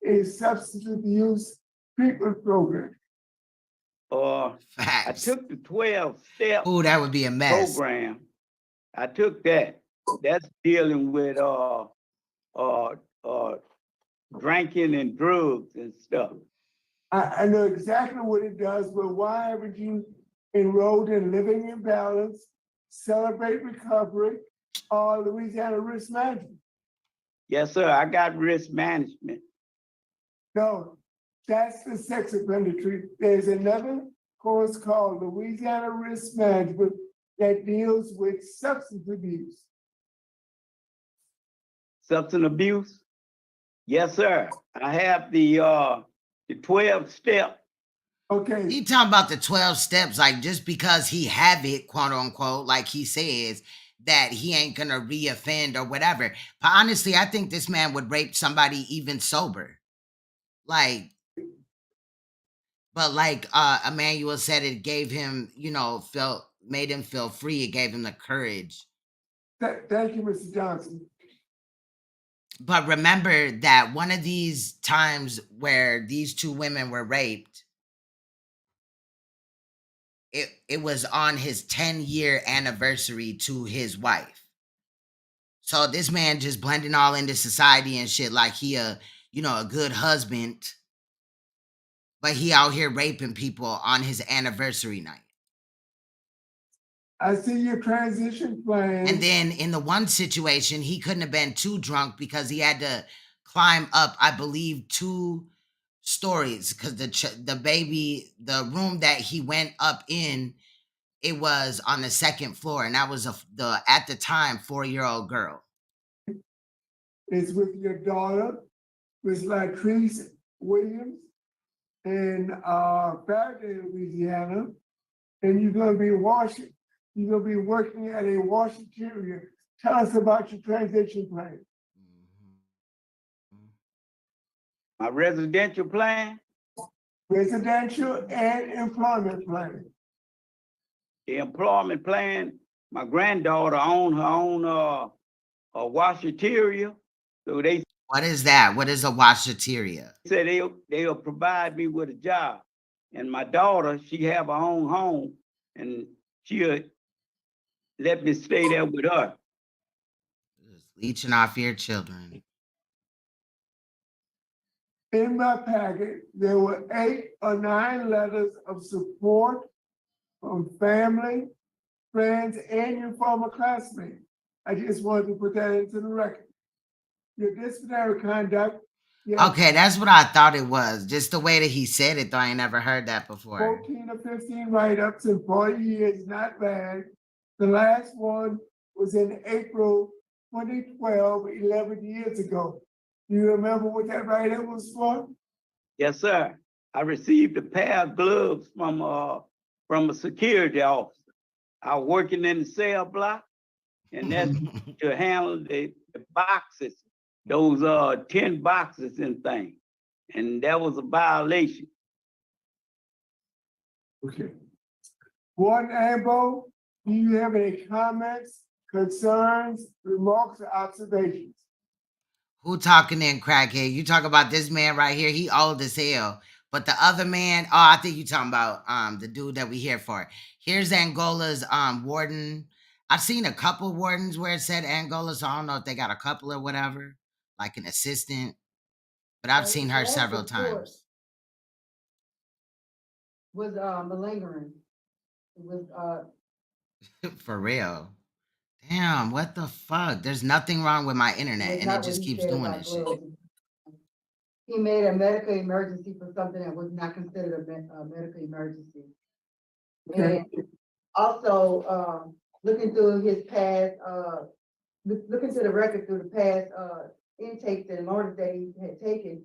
A substance abuse treatment program. I Facts. took the 12-step Oh, that would be a mess. program. I took that. That's dealing with drinking and drugs and stuff. I know exactly what it does, but why haven't you enrolled in Living in Balance, Celebrate Recovery, or Louisiana Risk Management? Yes, sir. I got risk management. No, that's the sex offender treatment. There's another course called Louisiana Risk Management that deals with substance abuse. Substance abuse? Yes, sir. I have the 12-step. Okay, He talking about the 12 steps, like just because he have it, quote unquote, like he says, that he ain't gonna reoffend or whatever. But honestly, I think this man would rape somebody even sober. Like, but like Emmanuel said, it gave him, you know, made him feel free. It gave him the courage. thank you, Mr. Johnson. But remember that one of these times where these two women were raped, it was on his 10-year anniversary to his wife. So this man just blending all into society and shit like he a, you know, a good husband, but he out here raping people on his anniversary night. I see your transition plan. And then in the one situation, he couldn't have been too drunk because he had to climb up, I believe, 2 stories because the room that he went up in, it was on the 2nd floor, and that was the at the time 4-year-old girl. It's with your daughter, Miss Latrice Williams, in Faraday, Louisiana, and you're gonna be working at a washateria. Tell us about your transition plan. My residential plan, Residential and employment plan. the employment plan, my granddaughter owned her own washateria. So they What is that? What is a washateria? said they'll provide me with a job. And my daughter, she have her own home, and she'll let me stay there with her. Just leeching off your children. In my packet, there were 8 or 9 letters of support from family, friends, and your former classmates. I just wanted to put that into the record. Your disciplinary conduct. Yes, Okay, that's what I thought it was. Just the way that he said it, though. I ain't never heard that before. 14 or 15 write-ups in 40 years, not bad. The last one was in April 2012, 11 years ago. Do you remember what that write-up was for? Yes, sir. I received a pair of gloves from a security officer. I was working in the cell block, and that's to handle the boxes, those 10 boxes and things. And that was a violation. Okay. Warden Ambo, do you have any comments, concerns, remarks, or observations? Who talking in, crackhead? You talk about this man right here. He old as hell. But the other man, oh, I think you talking about the dude that we here for. Here's Angola's warden. I've seen a couple wardens where it said Angola, so I don't know if they got a couple or whatever, like an assistant. But I've seen her several times. Was malingering. It was For real. Damn, what the fuck? There's nothing wrong with my internet, and it just keeps doing this shit. he made a medical emergency for something that was not considered a medical emergency. Okay. And also, looking through his past, looking through the record through the past, intakes and orders that he had taken,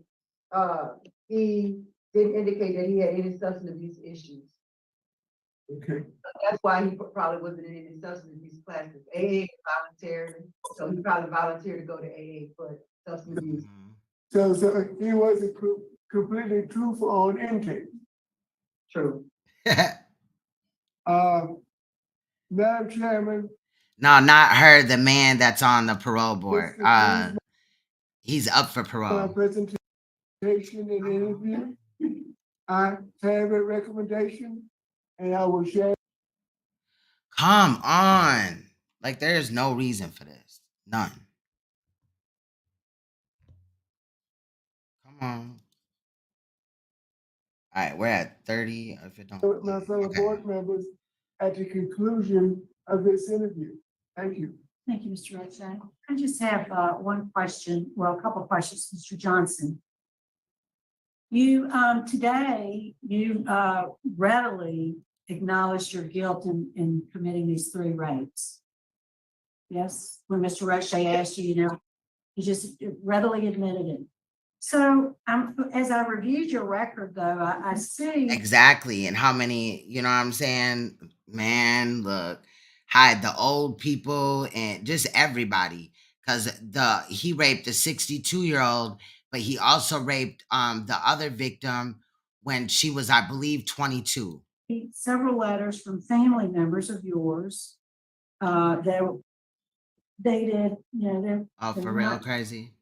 he didn't indicate that he had any substance abuse issues. Okay. That's why he probably wasn't in any substance abuse classes. AA is voluntary, so he probably volunteered to go to AA for substance abuse. So he wasn't completely truthful on intake. True. Madam Chairman, No, not her, the man that's on the parole this board. concludes He's up for my parole. presentation and interview. I have a recommendation and I will share. Come on. Like, there's no reason for this. None. Come on. All right, we're at 30. If it don't, With my fellow okay. board members at the conclusion of this interview. Thank you. Thank you, Mr. Redstone. I just have one question, well, a couple of questions, Mr. Johnson. You, today, you readily acknowledged your guilt in committing these 3 rapes. Yes, when Mr. Redstone asked you, you know, you just readily admitted it. So, as I reviewed your record, though, I see Exactly. And how many, you know what I'm saying? Man, look, hide the old people and just everybody. Because he raped a 62-year-old, but he also raped the other victim when she was, I believe, 22. several letters from family members of yours that dated, you know, Oh, they're for real not- crazy?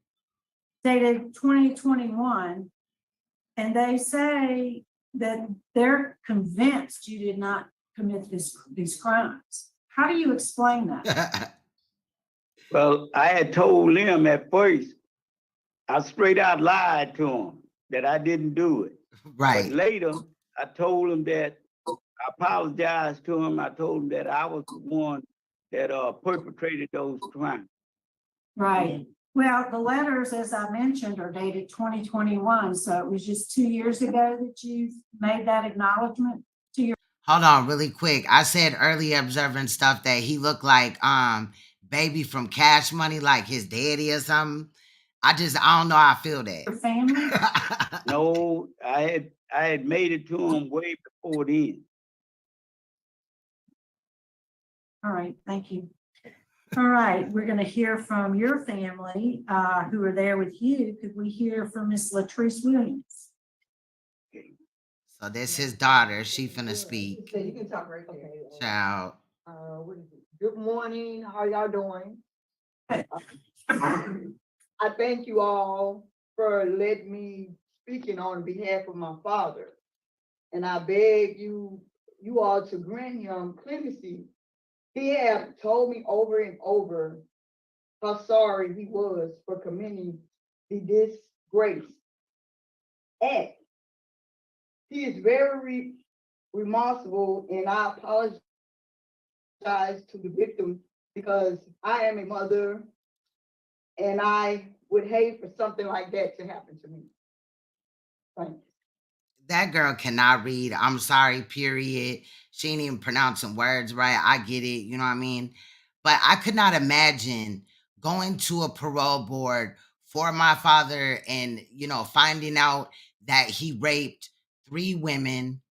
dated 2021, and they say that they're convinced you did not commit these crimes. How do you explain that? Well, I had told them at first, I straight out lied to them that I didn't do it. But Right. later, I told them that I apologized to them. I told them that I was the one that perpetrated those crimes. Right. Well, the letters, as I mentioned, are dated 2021, so it was just 2 years ago that you made that acknowledgement to your. Hold on really quick. I said earlier observing stuff that he looked like Baby from Cash Money, like his daddy or something. I don't know how I feel that. Family? No, I had made it to them way before then. All right, thank you. All right, we're going to hear from your family who are there with you. Could we hear from Miss Latrice Williams? So this his daughter. She finna speak. So you can talk right there. Child. What is it? Good morning, how y'all doing? I thank you all for letting me speaking on behalf of my father. And I beg you all to grant him clemency. He have told me over and over how sorry he was for committing the disgrace act. He is very remorseful, and I apologize to the victim because I am a mother and I would hate for something like that to happen to me. Thank you. That girl cannot read. I'm sorry, period. She ain't even pronouncing words right. I get it, you know what I mean? But I could not imagine going to a parole board for my father and, you know, finding out that he raped 3 women,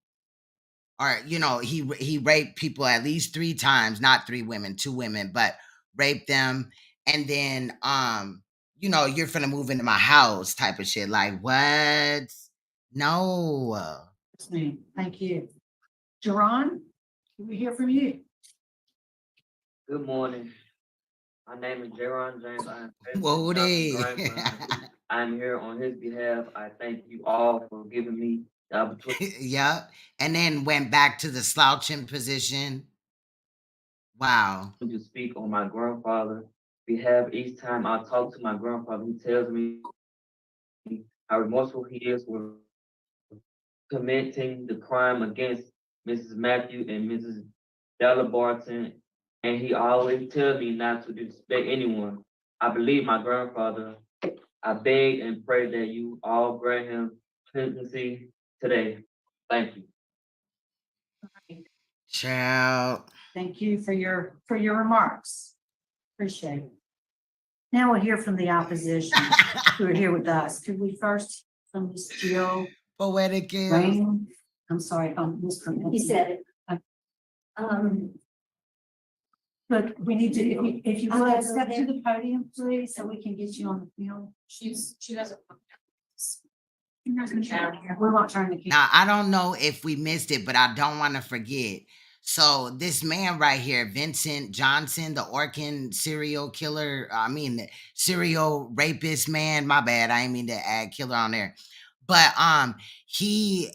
or, you know, he raped people at least 3 times, not 3 women, 2 women, but raped them. And then, you know, you're finna move into my house type of shit. Like, what? No. Yes, ma'am. Thank you. Jerron, can we hear from you? Good morning. My name is Jaron James. I am Whoa, President Johnson grandson. I'm here on his behalf. I thank you all for giving me the opportunity Yep. And then went back to the slouching position. Wow. to speak on my grandfather's behalf. Each time I talk to my grandfather, he tells me how remorseful he is for committing the crime against Mrs. Matthew and Mrs. Della Barton, and he always tells me not to disrespect anyone. I believe my grandfather. I beg and pray that you all grant him clemency today. Thank you. Child. Thank you for your remarks. Appreciate it. Now we'll hear from the opposition who are here with us. Could we first from Ms. Jill Poetic is. Rain? I'm sorry if I'm mispronouncing. You said it. But we need to, if you would step to the podium, please, so we can get you on the film. She doesn't. We won't turn the camera. Now, I don't know if we missed it, but I don't want to forget. So this man right here, Vincent Johnson, the Orkin serial killer, serial rapist man, my bad. I didn't mean to add killer on there. But he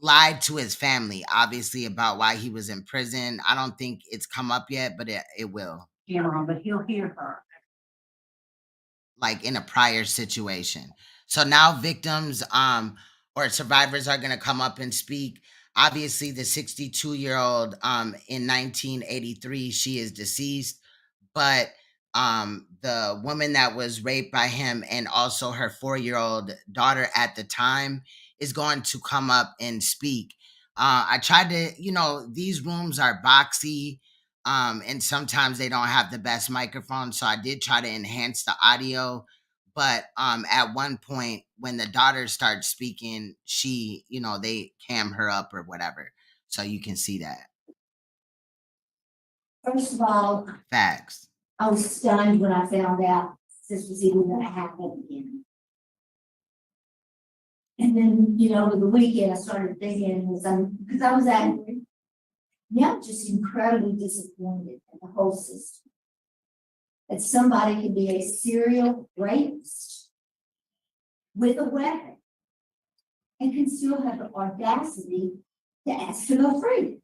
lied to his family, obviously, about why he was in prison. I don't think it's come up yet, but it will. Camera, but he'll hear her. Like in a prior situation. So now victims or survivors are going to come up and speak. Obviously, the 62-year-old in 1983, she is deceased, but the woman that was raped by him and also her 4-year-old daughter at the time is going to come up and speak. I tried to, these rooms are boxy and sometimes they don't have the best microphone. So I did try to enhance the audio. But at one point when the daughter starts speaking, she, they cam her up or whatever. So you can see that. First of all, Facts. I was stunned when I found out this was even gonna happen again. And then, over the weekend, I started thinking, because I was angry. Yeah, just incredibly disappointed in the whole system. That somebody can be a serial rapist with a weapon and can still have the audacity to ask to go free.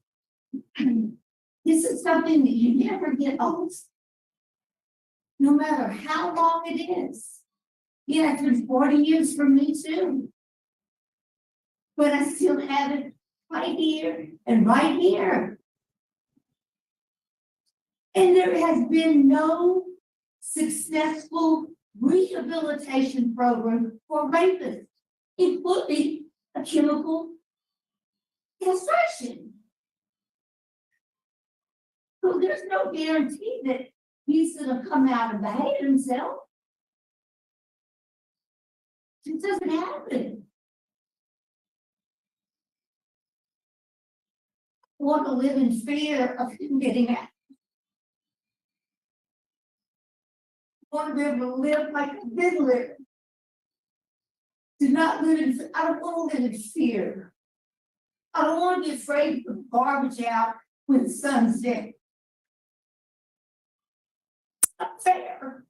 This is something that you never get old, no matter how long it is. Yeah, it's been 40 years for me too. But I still have it right here and right here. And there has been no successful rehabilitation program for rapists, including a chemical castration. So there's no guarantee that he's going to come out and behave himself. It doesn't happen. I want to live in fear of him getting out. I want to be able to live like I did live. Do not live in, I don't want to live in fear. I don't want to be afraid to put garbage out when the sun's dead. It's not fair.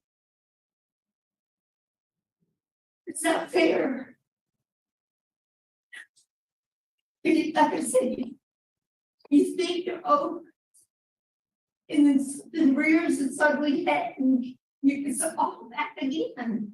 It's not fair. Like I said, you think you're over, and then something rears its ugly head, and you can fall back again.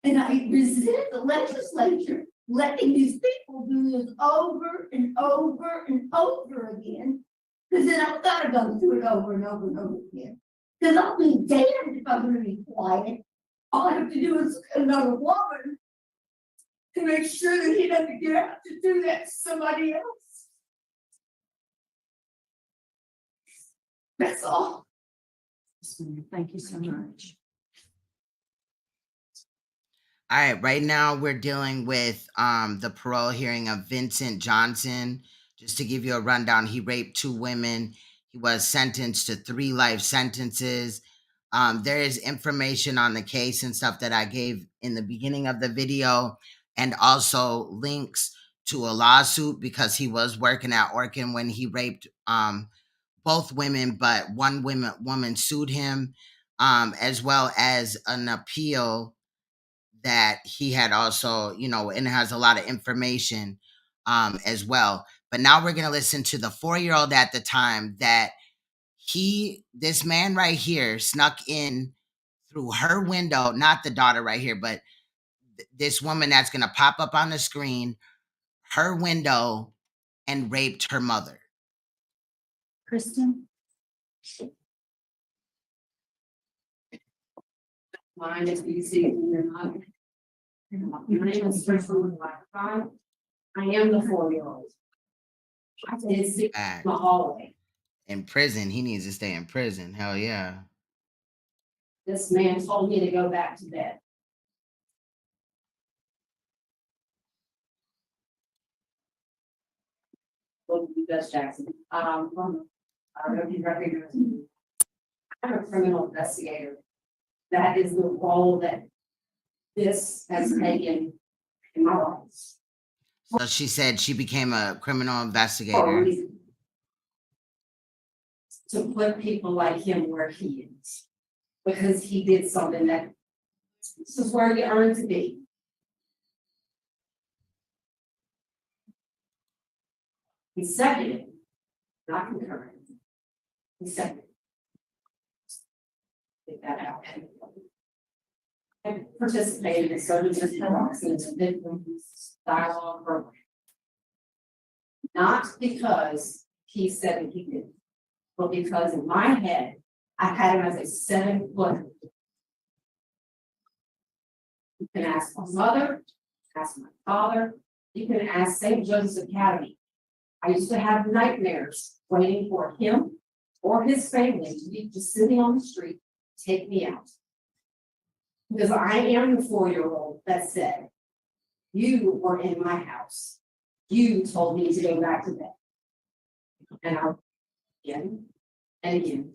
And I resent the legislature letting these people do this over and over and over again, because then I've got to go through it over and over and over again. Because I'll be damned if I'm going to be quiet. All I have to do is look at another woman to make sure that he doesn't get out to do that to somebody else. That's all. Thank you so much. All right, right now we're dealing with the parole hearing of Vincent Johnson. Just to give you a rundown, he raped 2 women. He was sentenced to 3 life sentences. There is information on the case and stuff that I gave in the beginning of the video, and also links to a lawsuit because he was working at ORKIN when he raped both women, but one woman sued him, as well as an appeal that he had also, and it has a lot of information as well. But now we're going to listen to the 4-year-old at the time that this man right here snuck in through her window, not the daughter right here, but this woman that's going to pop up on the screen, her window, and raped her mother. Kristen? Mine is easy, and you're not. My name is Vincent. I am the 4-year-old. I did see in Back the hallway. in prison, he needs to stay in prison. Hell yeah. This man told me to go back to bed. Well, Judge Jackson, I don't know if you recognize me. I'm a criminal investigator. That is the role that this has taken in my life. So she said she became a criminal For a investigator. reason. To put people like him where he is. Because he did something that, this is where you earn to be. He's second, not concurrent. He's second. Get that out. I participated in services and victims dialogue program. Not because he said that he did, but because in my head, I had him as a 7-foot. You can ask my mother, ask my father, you can ask St. Joseph's Academy. I used to have nightmares waiting for him or his family to be just sitting on the street, take me out. Because I am the 4-year-old that said, you were in my house. You told me to go back to bed. And I, again and again.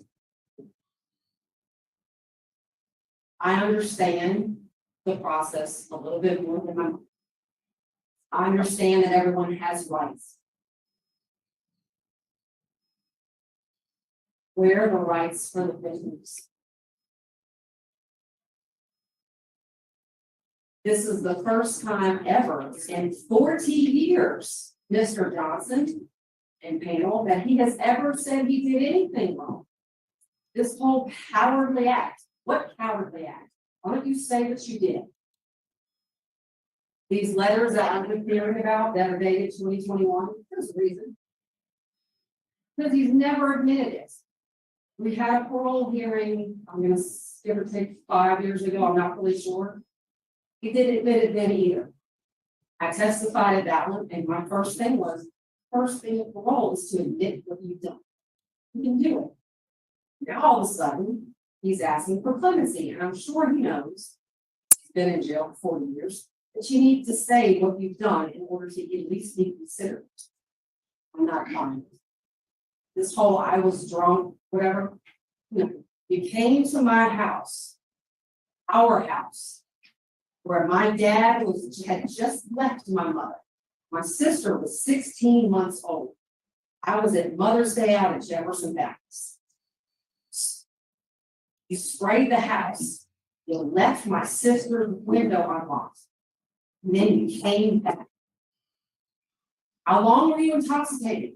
I understand the process a little bit more than I understand that everyone has rights. Where are the rights for the victims? This is the first time ever in 40 years, Mr. Johnson and panel, that he has ever said he did anything wrong. This whole cowardly act, what cowardly act? Why don't you say that you did? These letters that I've been hearing about that are dated 2021, there's a reason. Because he's never admitted it. We had a parole hearing, I'm gonna give or take 5 years ago, I'm not really sure. He didn't admit it then either. I testified at that one, and my first thing was, first thing of parole is to admit what you've done. You can do it. Now all of a sudden, he's asking for clemency, and I'm sure he knows, he's been in jail for 40 years, that you need to say what you've done in order to at least be considered. I'm not fine. This whole I was drunk, whatever. No, you came to my house, our house, where my dad had just left my mother. My sister was 16 months old. I was at Mother's Day out at Jefferson Baptist. You sprayed the house. You left my sister's window unlocked. And then you came back. How long were you intoxicated?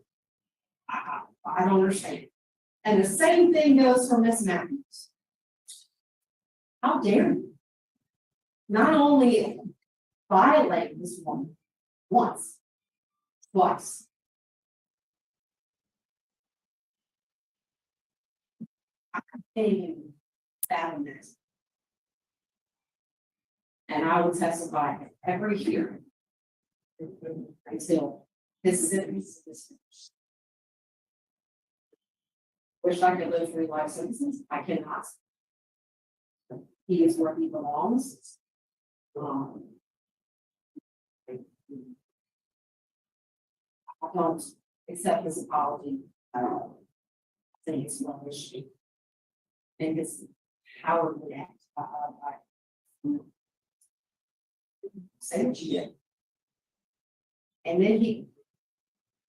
I don't understand. And the same thing goes for Miss Matthews. How dare you? Not only violate this woman once, twice. I can't even fathom this. And I will testify at every hearing until his sentence is finished. Wish I could live 3 life sentences. I cannot. He is where he belongs. I don't accept his apology at all. I think it's one issue. I think it's cowardly act. Say what you did. And then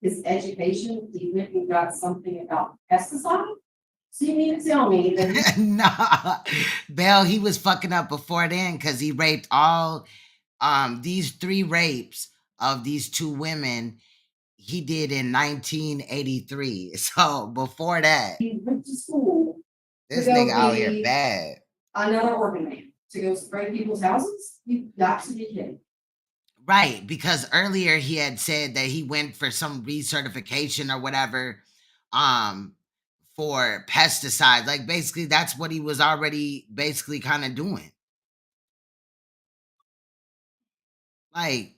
his education, he went and got something about pesticide. So you mean to tell me that Nah, Bell, he was fucking up before then because he raped all these 3 rapes of these 2 women he did in 1983. So before that, he went to school this to go nigga out here be bad. another organ man to go spray people's houses? You got to be kidding. Right, because earlier he had said that he went for some recertification or whatever for pesticides. Like basically that's what he was already basically kind of doing. Like,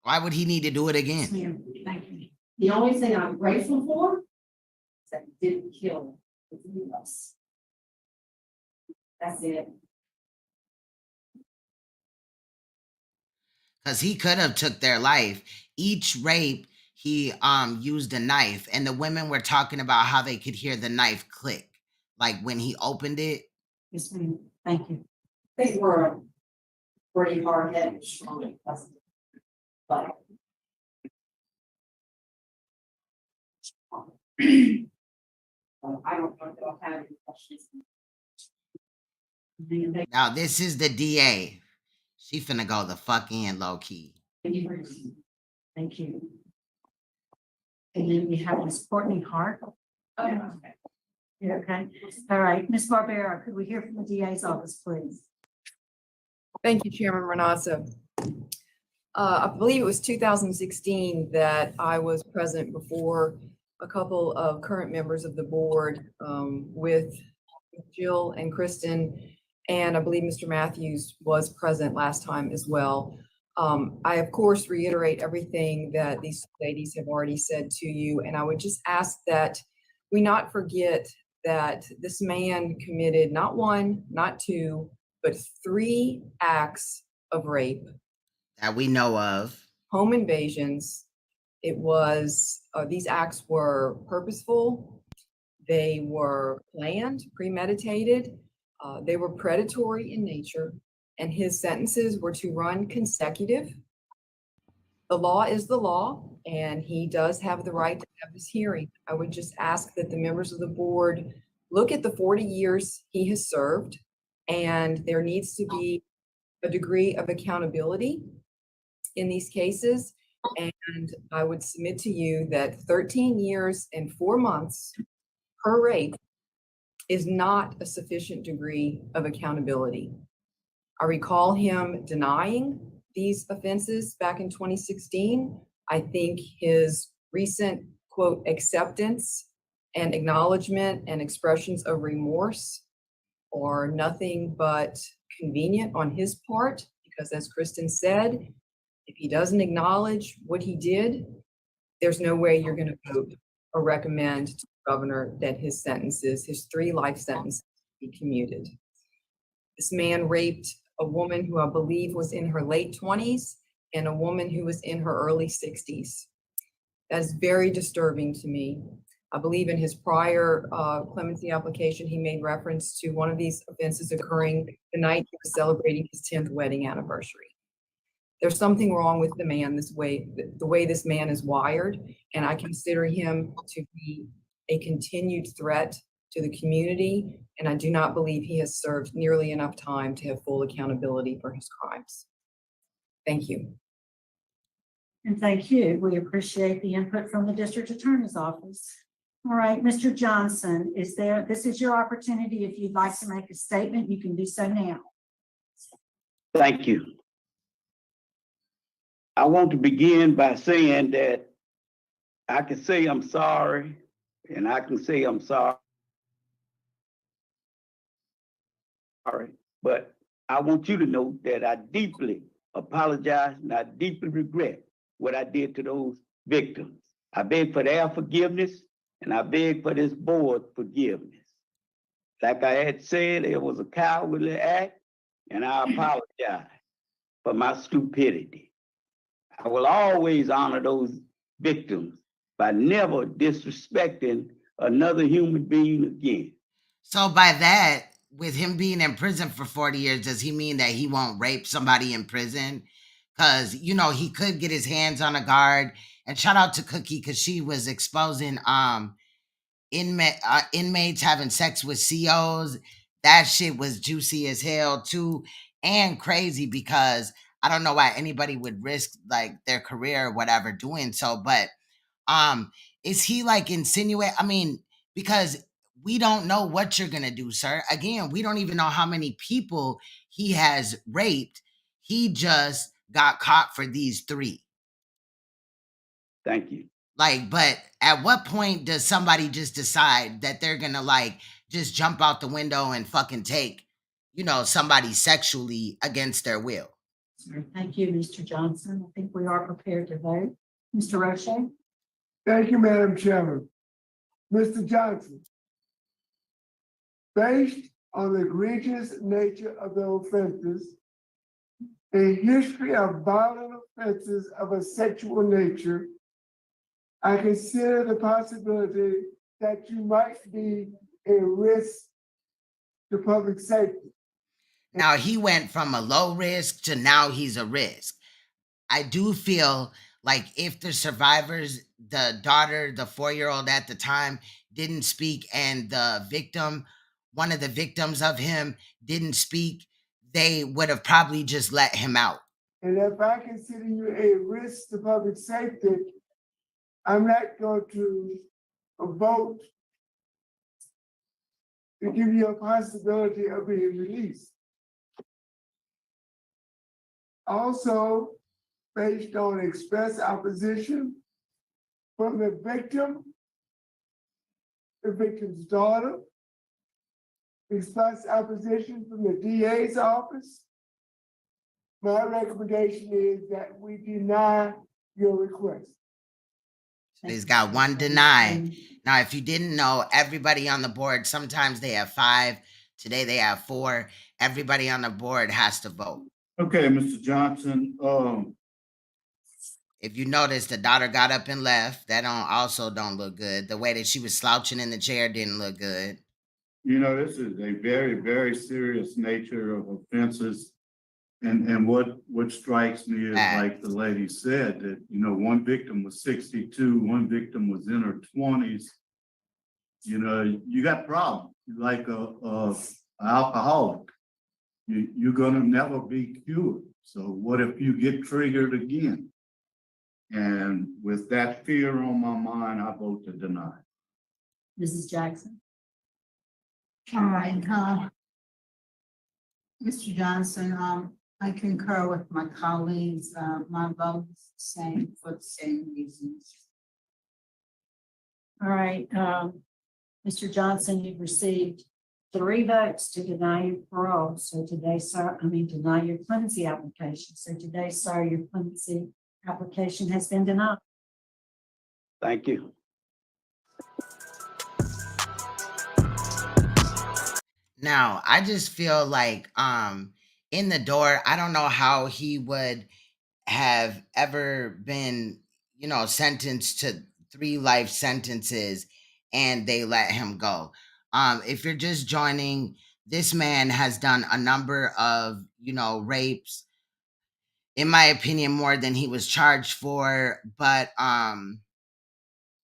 why would he need to do it Yes, again? ma'am. Thank you. The only thing I'm grateful for is that he didn't kill the three of us. That's it. Because he could have took their life. Each rape, he used a knife, and the women were talking about how they could hear the knife click, like when he opened it. Yes, ma'am. Thank you. They were pretty hard headed, strong, but. I don't know if I'll have any questions. Now this is the DA. She finna go the fuck in low key. Thank you. And then we have Ms. Courtney Hart. Yeah, okay. All right, Ms. Barbera, could we hear from the DA's office, please? Thank you, Chairman Renata. I believe it was 2016 that I was present before a couple of current members of the board with Jill and Kristen, and I believe Mr. Matthews was present last time as well. I, of course, reiterate everything that these ladies have already said to you, and I would just ask that we not forget that this man committed not one, not two, but 3 acts of rape. That we know of. Home invasions. It was, these acts were purposeful. They were planned, premeditated. They were predatory in nature, and his sentences were to run consecutive. The law is the law, and he does have the right to have this hearing. I would just ask that the members of the board look at the 40 years he has served, and there needs to be a degree of accountability in these cases. And I would submit to you that 13 years and 4 months per rape is not a sufficient degree of accountability. I recall him denying these offenses back in 2016. I think his recent, quote, acceptance and acknowledgement and expressions of remorse are nothing but convenient on his part, because as Kristen said, if he doesn't acknowledge what he did, there's no way you're going to vote or recommend to the governor that his sentences, his 3 life sentences, be commuted. This man raped a woman who I believe was in her late 20s and a woman who was in her early 60s. That is very disturbing to me. I believe in his prior clemency application, he made reference to one of these offenses occurring the night he was celebrating his 10th wedding anniversary. There's something wrong with the man, the way this man is wired, and I consider him to be a continued threat to the community, and I do not believe he has served nearly enough time to have full accountability for his crimes. Thank you. And thank you. We appreciate the input from the district attorney's office. All right, Mr. Johnson, this is your opportunity. If you'd like to make a statement, you can do so now. Thank you. I want to begin by saying that I can say I'm sorry, and I can say I'm sorry, but I want you to know that I deeply apologize and I deeply regret what I did to those victims. I beg for their forgiveness, and I beg for this board's forgiveness. Like I had said, it was a cowardly act, and I apologize for my stupidity. I will always honor those victims by never disrespecting another human being again. So by that, with him being in prison for 40 years, does he mean that he won't rape somebody in prison? Because, you know, he could get his hands on a guard. And shout out to Cookie, because she was exposing inmates having sex with COs. That shit was juicy as hell too, and crazy, because I don't know why anybody would risk like their career or whatever doing so. But is he like insinuate? I mean, because we don't know what you're gonna do, sir. Again, we don't even know how many people he has raped. He just got caught for these 3. Thank you. Like, but at what point does somebody just decide that they're gonna like just jump out the window and fucking take, you know, somebody sexually against their will? Thank you, Mr. Johnson. I think we are prepared to vote. Mr. Roche? Thank you, Madam Chairman. Mr. Johnson. Based on the egregious nature of the offenses, a history of violent offenses of a sexual nature, I consider the possibility that you might be a risk to public safety. Now he went from a low risk to now he's a risk. I do feel like if the survivors, the daughter, the 4-year-old at the time didn't speak and the victim, one of the victims of him didn't speak, they would have probably just let him out. And if I consider you a risk to public safety, I'm not going to vote to give you a possibility of being released. Also, based on express opposition from the victim's daughter, express opposition from the DA's office, my recommendation is that we deny your request. He's got one deny. Now, if you didn't know, everybody on the board, sometimes they have 5. Today they have 4. Everybody on the board has to vote. Okay, Mr. Johnson, If you notice, the daughter got up and left. That also don't look good. The way that she was slouching in the chair didn't look good. you know, this is a very, very serious nature of offenses. And what strikes me is, like the lady said, that, you know, one victim was 62, one victim was in her 20s. You know, you got problems. Like an alcoholic, you're gonna never be cured. So what if you get triggered again? And with that fear on my mind, I vote to deny. Mrs. Jackson? All right, Mr. Johnson, I concur with my colleagues. My vote is the same for the same reasons. All right, Mr. Johnson, you've received 3 votes to deny your parole. So today, sir, deny your clemency application. So today, sir, your clemency application has been denied. Thank you. Now, I just feel like in the door, I don't know how he would have ever been, you know, sentenced to 3 life sentences and they let him go. If you're just joining, this man has done a number of, you know, rapes, in my opinion, more than he was charged for, but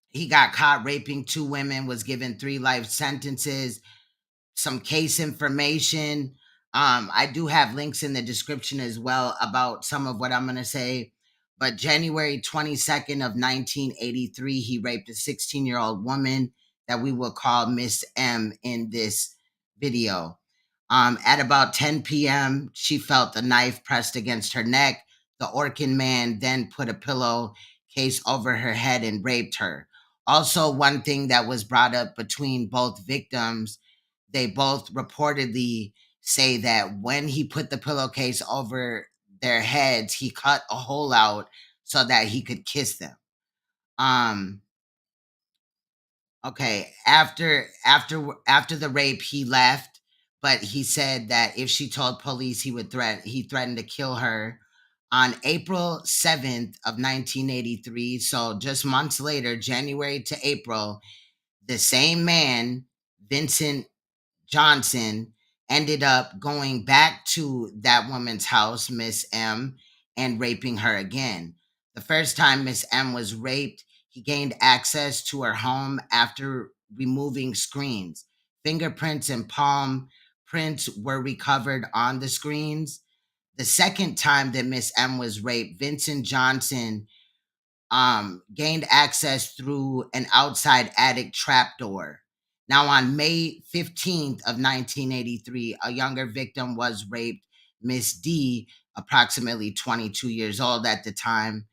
he got caught raping 2 women, was given 3 life sentences. Some case information. I do have links in the description as well about some of what I'm going to say. But January 22nd of 1983, he raped a 16-year-old woman that we will call Miss M in this video. At about 10 p.m., she felt a knife pressed against her neck. The ORKIN man then put a pillowcase over her head and raped her. Also, one thing that was brought up between both victims, they both reportedly say that when he put the pillowcase over their heads, he cut a hole out so that he could kiss them. Okay, after the rape, he left, but he said that if she told police, he threatened to kill her. On April 7th of 1983, so just months later, January to April, the same man, Vincent Johnson, ended up going back to that woman's house, Miss M, and raping her again. The first time Miss M was raped, he gained access to her home after removing screens. Fingerprints and palm prints were recovered on the screens. The second time that Miss M was raped, Vincent Johnson gained access through an outside attic trapdoor. Now, on May 15th of 1983, a younger victim was raped, Miss D, approximately 22 years old at the time.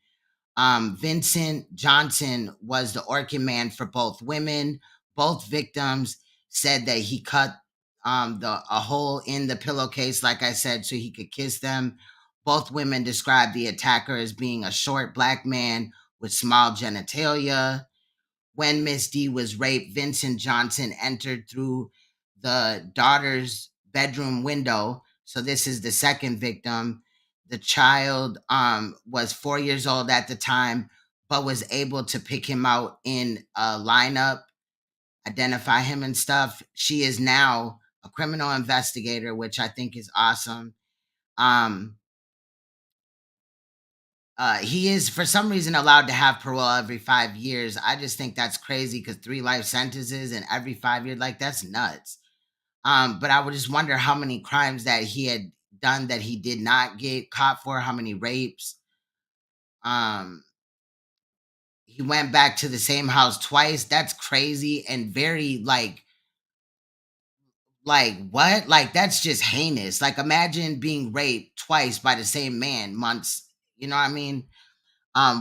Vincent Johnson was the ORKIN man for both women. Both victims said that he cut a hole in the pillowcase, like I said, so he could kiss them. Both women described the attacker as being a short black man with small genitalia. When Miss D was raped, Vincent Johnson entered through the daughter's bedroom window. So this is the second victim. The child was 4 years old at the time, but was able to pick him out in a lineup, identify him and stuff. She is now a criminal investigator, which I think is awesome. He is, for some reason, allowed to have parole every 5 years. I just think that's crazy because 3 life sentences and every 5 years, like that's nuts. But I would just wonder how many crimes that he had done that he did not get caught for, how many rapes. He went back to the same house twice. That's crazy and very like what? Like that's just heinous. Like imagine being raped twice by the same man months. You know what I mean?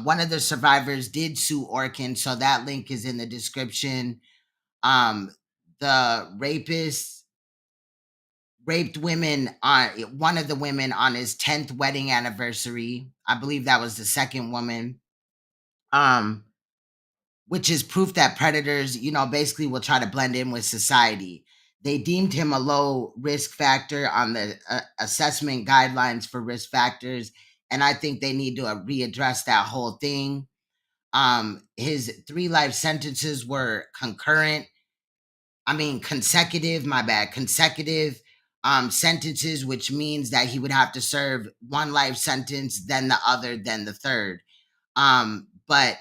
One of the survivors did sue Orkin, so that link is in the description. The rapist raped women on one of the women on his 10th wedding anniversary. I believe that was the second woman. Which is proof that predators, basically will try to blend in with society. They deemed him a low risk factor on the assessment guidelines for risk factors, and I think they need to readdress that whole thing. His 3 life sentences were consecutive, my bad, consecutive sentences, which means that he would have to serve 1 life sentence, then the other, then the third. But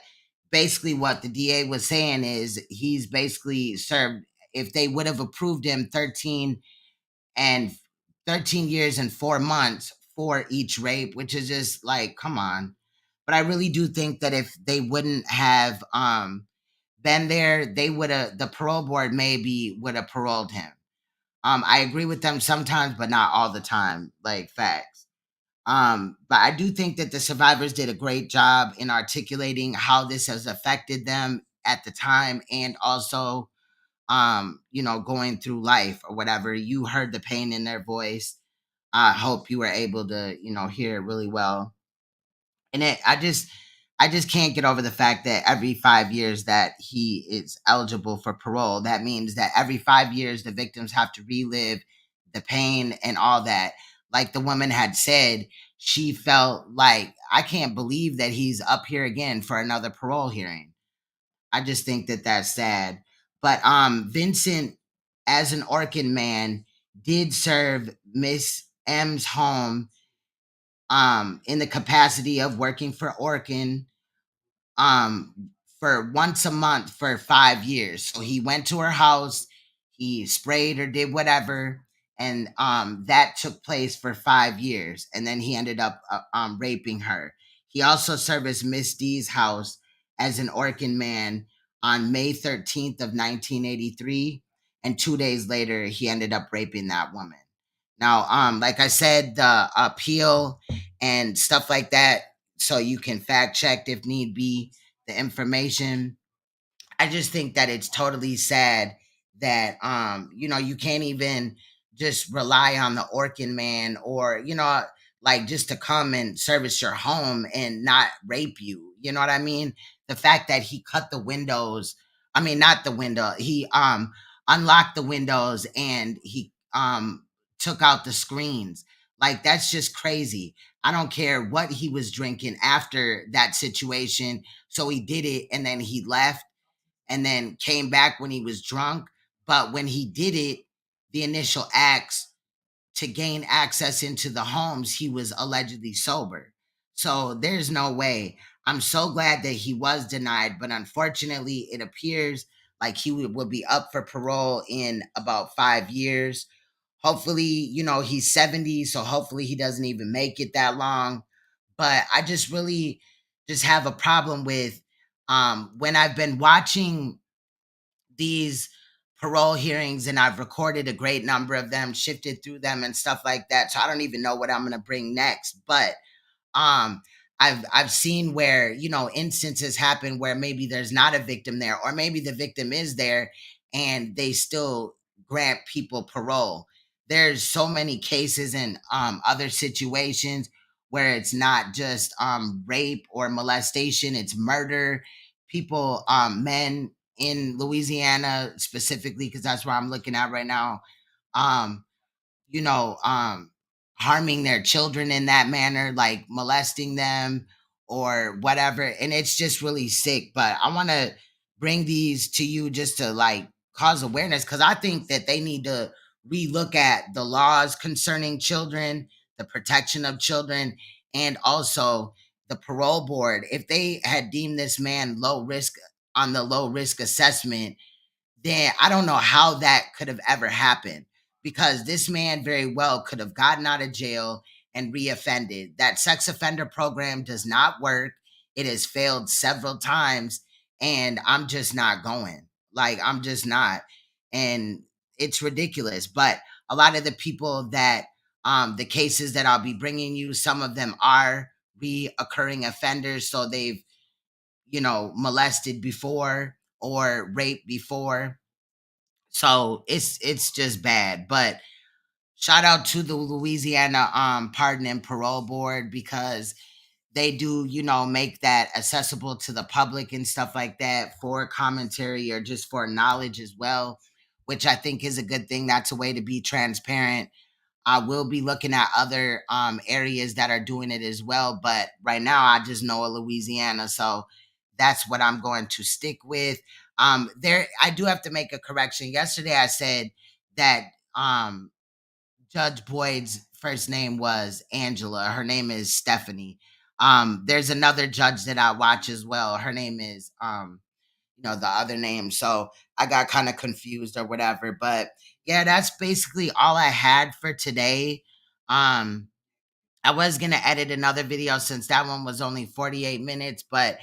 basically what the DA was saying is he's basically served, if they would have approved him, 13 years and 4 months for each rape, which is just like, come on. But I really do think that if they wouldn't have been there, the parole board maybe would have paroled him. I agree with them sometimes, but not all the time, like facts. But I do think that the survivors did a great job in articulating how this has affected them at the time and also, going through life or whatever. You heard the pain in their voice. I hope you were able to, hear it really well. And I just can't get over the fact that every 5 years that he is eligible for parole, that means that every 5 years the victims have to relive the pain and all that. Like the woman had said, she felt like, I can't believe that he's up here again for another parole hearing. I just think that that's sad. But Vincent, as an Orkin man, did serve Miss M's home in the capacity of working for Orkin for once a month for 5 years. So he went to her house, he sprayed or did whatever, and that took place for 5 years. And then he ended up raping her. He also serviced Miss D's house as an Orkin man on May 13th of 1983, and 2 days later he ended up raping that woman. Now, like I said, the appeal and stuff like that, so you can fact check if need be the information. I just think that it's totally sad that you can't even just rely on the Orkin man or like just to come and service your home and not rape you. You know what I mean? The fact that he cut the windows, not the window, he unlocked the windows and he took out the screens. Like that's just crazy. I don't care what he was drinking after that situation. So he did it and then he left and then came back when he was drunk. But when he did it, the initial acts to gain access into the homes, he was allegedly sober. So there's no way. I'm so glad that he was denied, but unfortunately, it appears like he will be up for parole in about 5 years. Hopefully, he's 70, so hopefully he doesn't even make it that long. But I just really just have a problem with when I've been watching these parole hearings and I've recorded a great number of them, shifted through them and stuff like that. So I don't even know what I'm going to bring next, but um I've seen where, instances happen where maybe there's not a victim there or maybe the victim is there and they still grant people parole. There's so many cases in other situations where it's not just rape or molestation, it's murder. People, men in Louisiana specifically, because that's where I'm looking at right now, um, you know, harming their children in that manner, like molesting them or whatever. And it's just really sick. But I want to bring these to you just to like cause awareness, because I think that they need to relook at the laws concerning children, the protection of children, and also the parole board. If they had deemed this man low risk on the low risk assessment, then I don't know how that could have ever happened, because this man very well could have gotten out of jail and reoffended. That sex offender program does not work. It has failed several times, and I'm just not going. Like, I'm just not. And it's ridiculous. But a lot of the people that, the cases that I'll be bringing you, some of them are reoccurring offenders. So they've, molested before or raped before. So it's just bad. But shout out to the Louisiana Pardon and Parole Board, because they do, make that accessible to the public and stuff like that for commentary or just for knowledge as well, which I think is a good thing. That's a way to be transparent. I will be looking at other areas that are doing it as well, but right now I just know of Louisiana, so that's what I'm going to stick with. There, I do have to make a correction. Yesterday, I said that Judge Boyd's first name was Angela. Her name is Stephanie. There's another judge that I watch as well. Her name is the other name. So I got kind of confused or whatever. But yeah, that's basically all I had for today. I was gonna edit another video since that one was only 48 minutes, but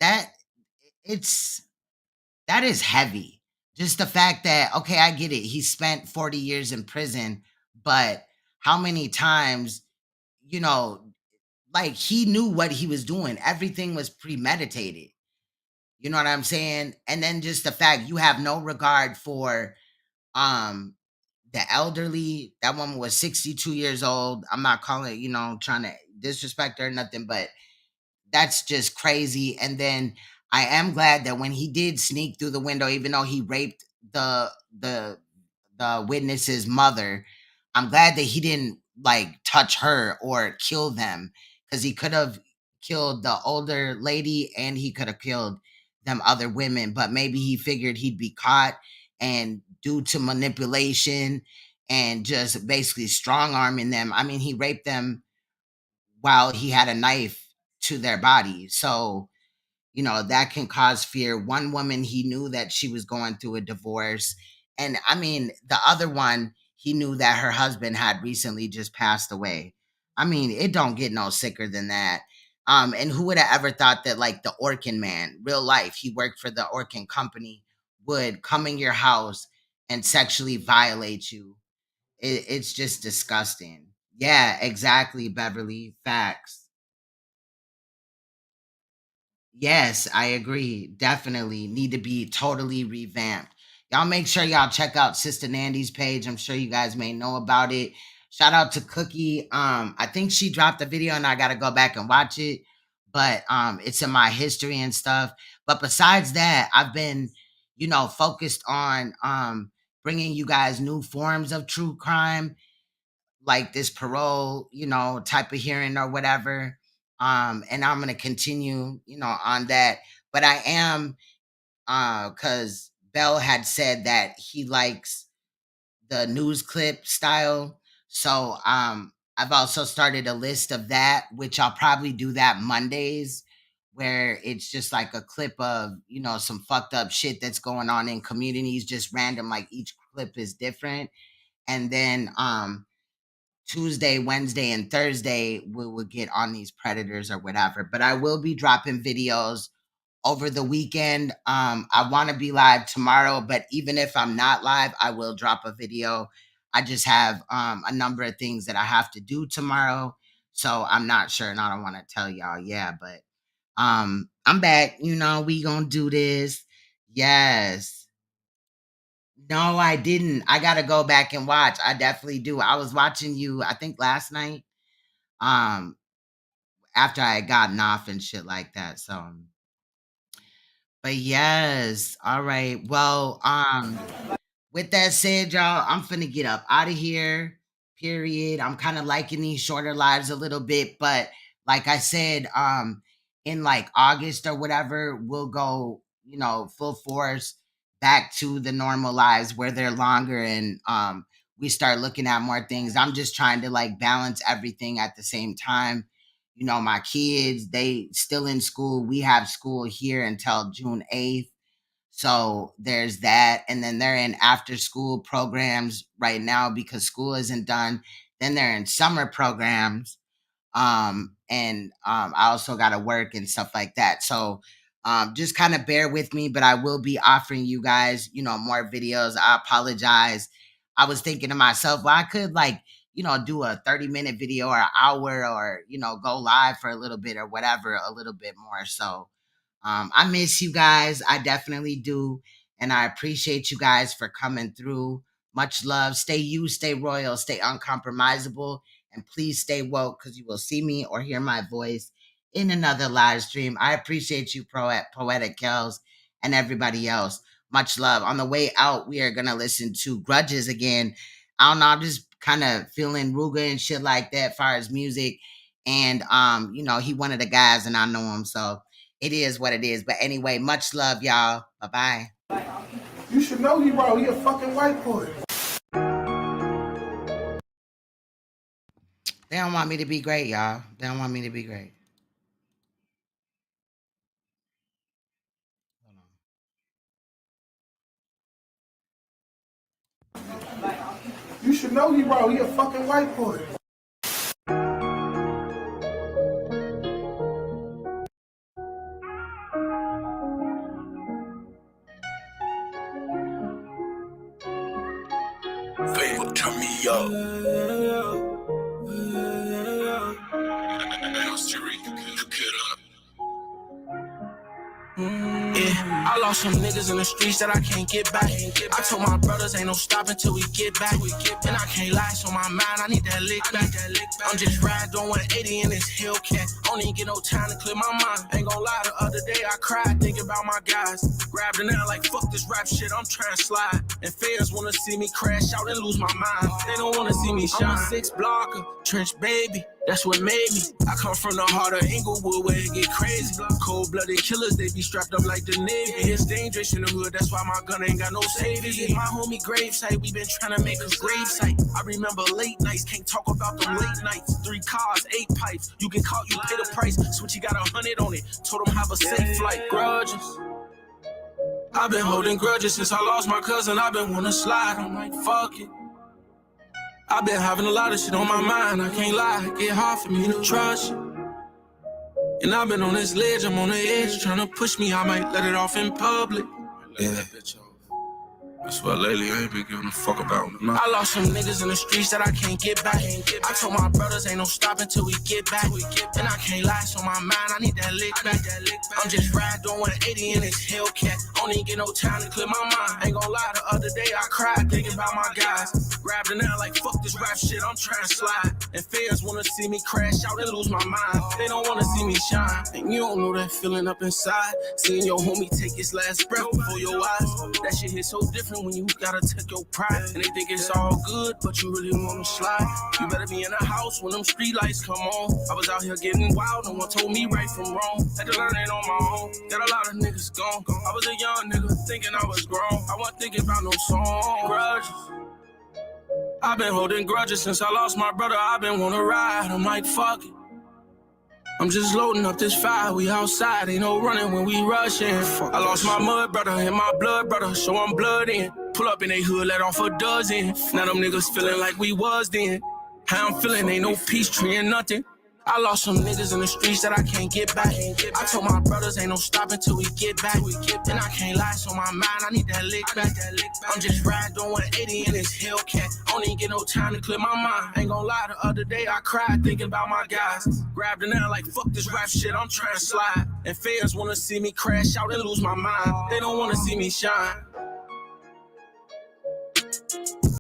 that it's that is heavy. Just the fact that, okay, I get it. He spent 40 years in prison, but how many times, you know, like he knew what he was doing. Everything was premeditated. You know what I'm saying? And then just the fact you have no regard for um the elderly. That woman was 62 years old. I'm not calling it, trying to disrespect her or nothing, but that's just crazy. And then I am glad that when he did sneak through the window, even though he raped the the the witness's mother, I'm glad that he didn't like touch her or kill them, because he could have killed the older lady and he could have killed them other women. But maybe he figured he'd be caught, and due to manipulation and just basically strong arming them. I mean, he raped them while he had a knife to their body. So, that can cause fear. One woman, he knew that she was going through a divorce. And I mean, the other one, he knew that her husband had recently just passed away. I mean, it don't get no sicker than that. And who would have ever thought that, like, the ORKIN man, real life, he worked for the ORKIN company, would come in your house and sexually violate you? It's just disgusting. Yeah, exactly, Beverly. Facts. Yes, I agree. Definitely need to be totally revamped. Y'all make sure y'all check out Sister Nandy's page. I'm sure you guys may know about it. Shout out to Cookie. I think she dropped a video and I got to go back and watch it, but it's in my history and stuff. But besides that, I've been, focused on bringing you guys new forms of true crime, like this parole, type of hearing or whatever. And I'm gonna continue, on that. But I am, because Bell had said that he likes the news clip style. So I've also started a list of that, which I'll probably do that Mondays, where it's just like a clip of, some fucked up shit that's going on in communities, just random, like each clip is different. And then Tuesday, Wednesday, and Thursday, we will get on these predators or whatever. But I will be dropping videos over the weekend. I want to be live tomorrow, but even if I'm not live, I will drop a video. I just have a number of things that I have to do tomorrow. So I'm not sure, and I don't want to tell y'all, yeah, but I'm back. We gonna do this. Yes. No, I didn't. I gotta go back and watch. I definitely do. I was watching you, I think last night. Um, after I had gotten off and shit like that. So, but yes, all right. Well, with that said, y'all, I'm finna get up out of here. Period. I'm kind of liking these shorter lives a little bit, but like I said, in like August or whatever, we'll go, you know, full force back to the normal lives where they're longer and we start looking at more things. I'm just trying to like balance everything at the same time. You know, my kids, they still in school. We have school here until June 8th. So there's that. And then they're in after school programs right now because school isn't done. Then they're in summer programs. I also got to work and stuff like that. So just kind of bear with me, but I will be offering you guys, you know, more videos. I apologize. I was thinking to myself, well, I could like, you know, do a 30-minute video or an hour or, you know, go live for a little bit or whatever, a little bit more. So I miss you guys. I definitely do. And I appreciate you guys for coming through. Much love. Stay you, stay royal, stay uncompromisable. And please stay woke because you will see me or hear my voice in another live stream. I appreciate you, Poetic Kells, and everybody else. Much love. On the way out, we are going to listen to Grudges again. I don't know. I'm just kind of feeling Ruga and shit like that as far as music. And, you know, he one of the guys and I know him. So it is what it is. But anyway, much love, y'all. Bye-bye. You should know he bro. He a fucking white boy. They don't want me to be great, y'all. They don't want me to be great. You should know he bro. He a fucking white boy. Favor, turn me up. Yeah, I lost some niggas in the streets that I can't get back. I told my brothers ain't no stopping till we get back. And I can't lie, so my mind, I need that lick back. I'm just riding on 180 in this Hellcat. I don't even get no time to clear my mind. Ain't gon' lie, the other day I cried thinking about my guys. Grabbed it now like fuck this rap shit, I'm trying to slide. And fans wanna see me crash out and lose my mind. They don't wanna see me shine. I'm a 6 blocker, trench baby. That's what made me. I come from the heart of Inglewood where it get crazy. Cold-blooded killers, they be strapped up like the Navy. It's dangerous in the hood, that's why my gun ain't got no safety. My homie gravesite, we been trying to make a gravesite. I remember late nights, can't talk about them late nights. 3 cars, 8 pipes, you get caught, you pay the price. Switchy got 100 on it, told him have a safe flight. Grudges. I've been holding grudges since I lost my cousin, I've been wanna slide, I'm like fuck it. I've been having a lot of shit on my mind, I can't lie, it get hard for me to trust you. And I've been on this ledge, I'm on the edge, trying to push me, I might let it off in public. Yeah. That's why lately I ain't been giving a fuck about them. I lost some niggas in the streets that I can't get back. I told my brothers ain't no stopping till we get back. And I can't lie, so my mind, I need that lick back. I'm just riding on 180 in this Hellcat. I don't even get no time to clear my mind. Ain't gon' lie, the other day I cried thinking about my guys. Grabbed it now like fuck this rap shit, I'm trying to slide. And fans wanna see me crash out and lose my mind. They don't wanna see me shine. And you don't know that feeling up inside. Seeing your homie take his last breath before your eyes. That shit hit so different when you gotta take your pride. And they think it's all good, but you really wanna slide. You better be in the house when them street lights come on. I was out here getting wild, no one told me right from wrong. Had to learn it on my own. Got a lot of niggas gone. I was a young nigga thinking I was grown. I wasn't thinking about no song. Grudges. I've been holding grudges since I lost my brother. I've been wanna ride. I'm like fuck it. I'm just loading up this fire, we outside, ain't no running when we rushing. I lost my mud brother and my blood brother, so I'm blood in. Pull up in they hood, let off a dozen. Now them niggas feeling like we was then. How I'm feeling, ain't no peace tree and nothing. I lost some niggas in the streets that I can't get back. I told my brothers ain't no stopping till we get back. And I can't lie, so my mind, I need that lick back. I'm just riding on 180 in this Hellcat. I don't even get no time to clear my mind. Ain't gon' lie, the other day I cried thinking about my guys. Grabbed it now like fuck this rap shit, I'm trying to slide. And fans wanna see me crash out and lose my mind. They don't wanna see me shine.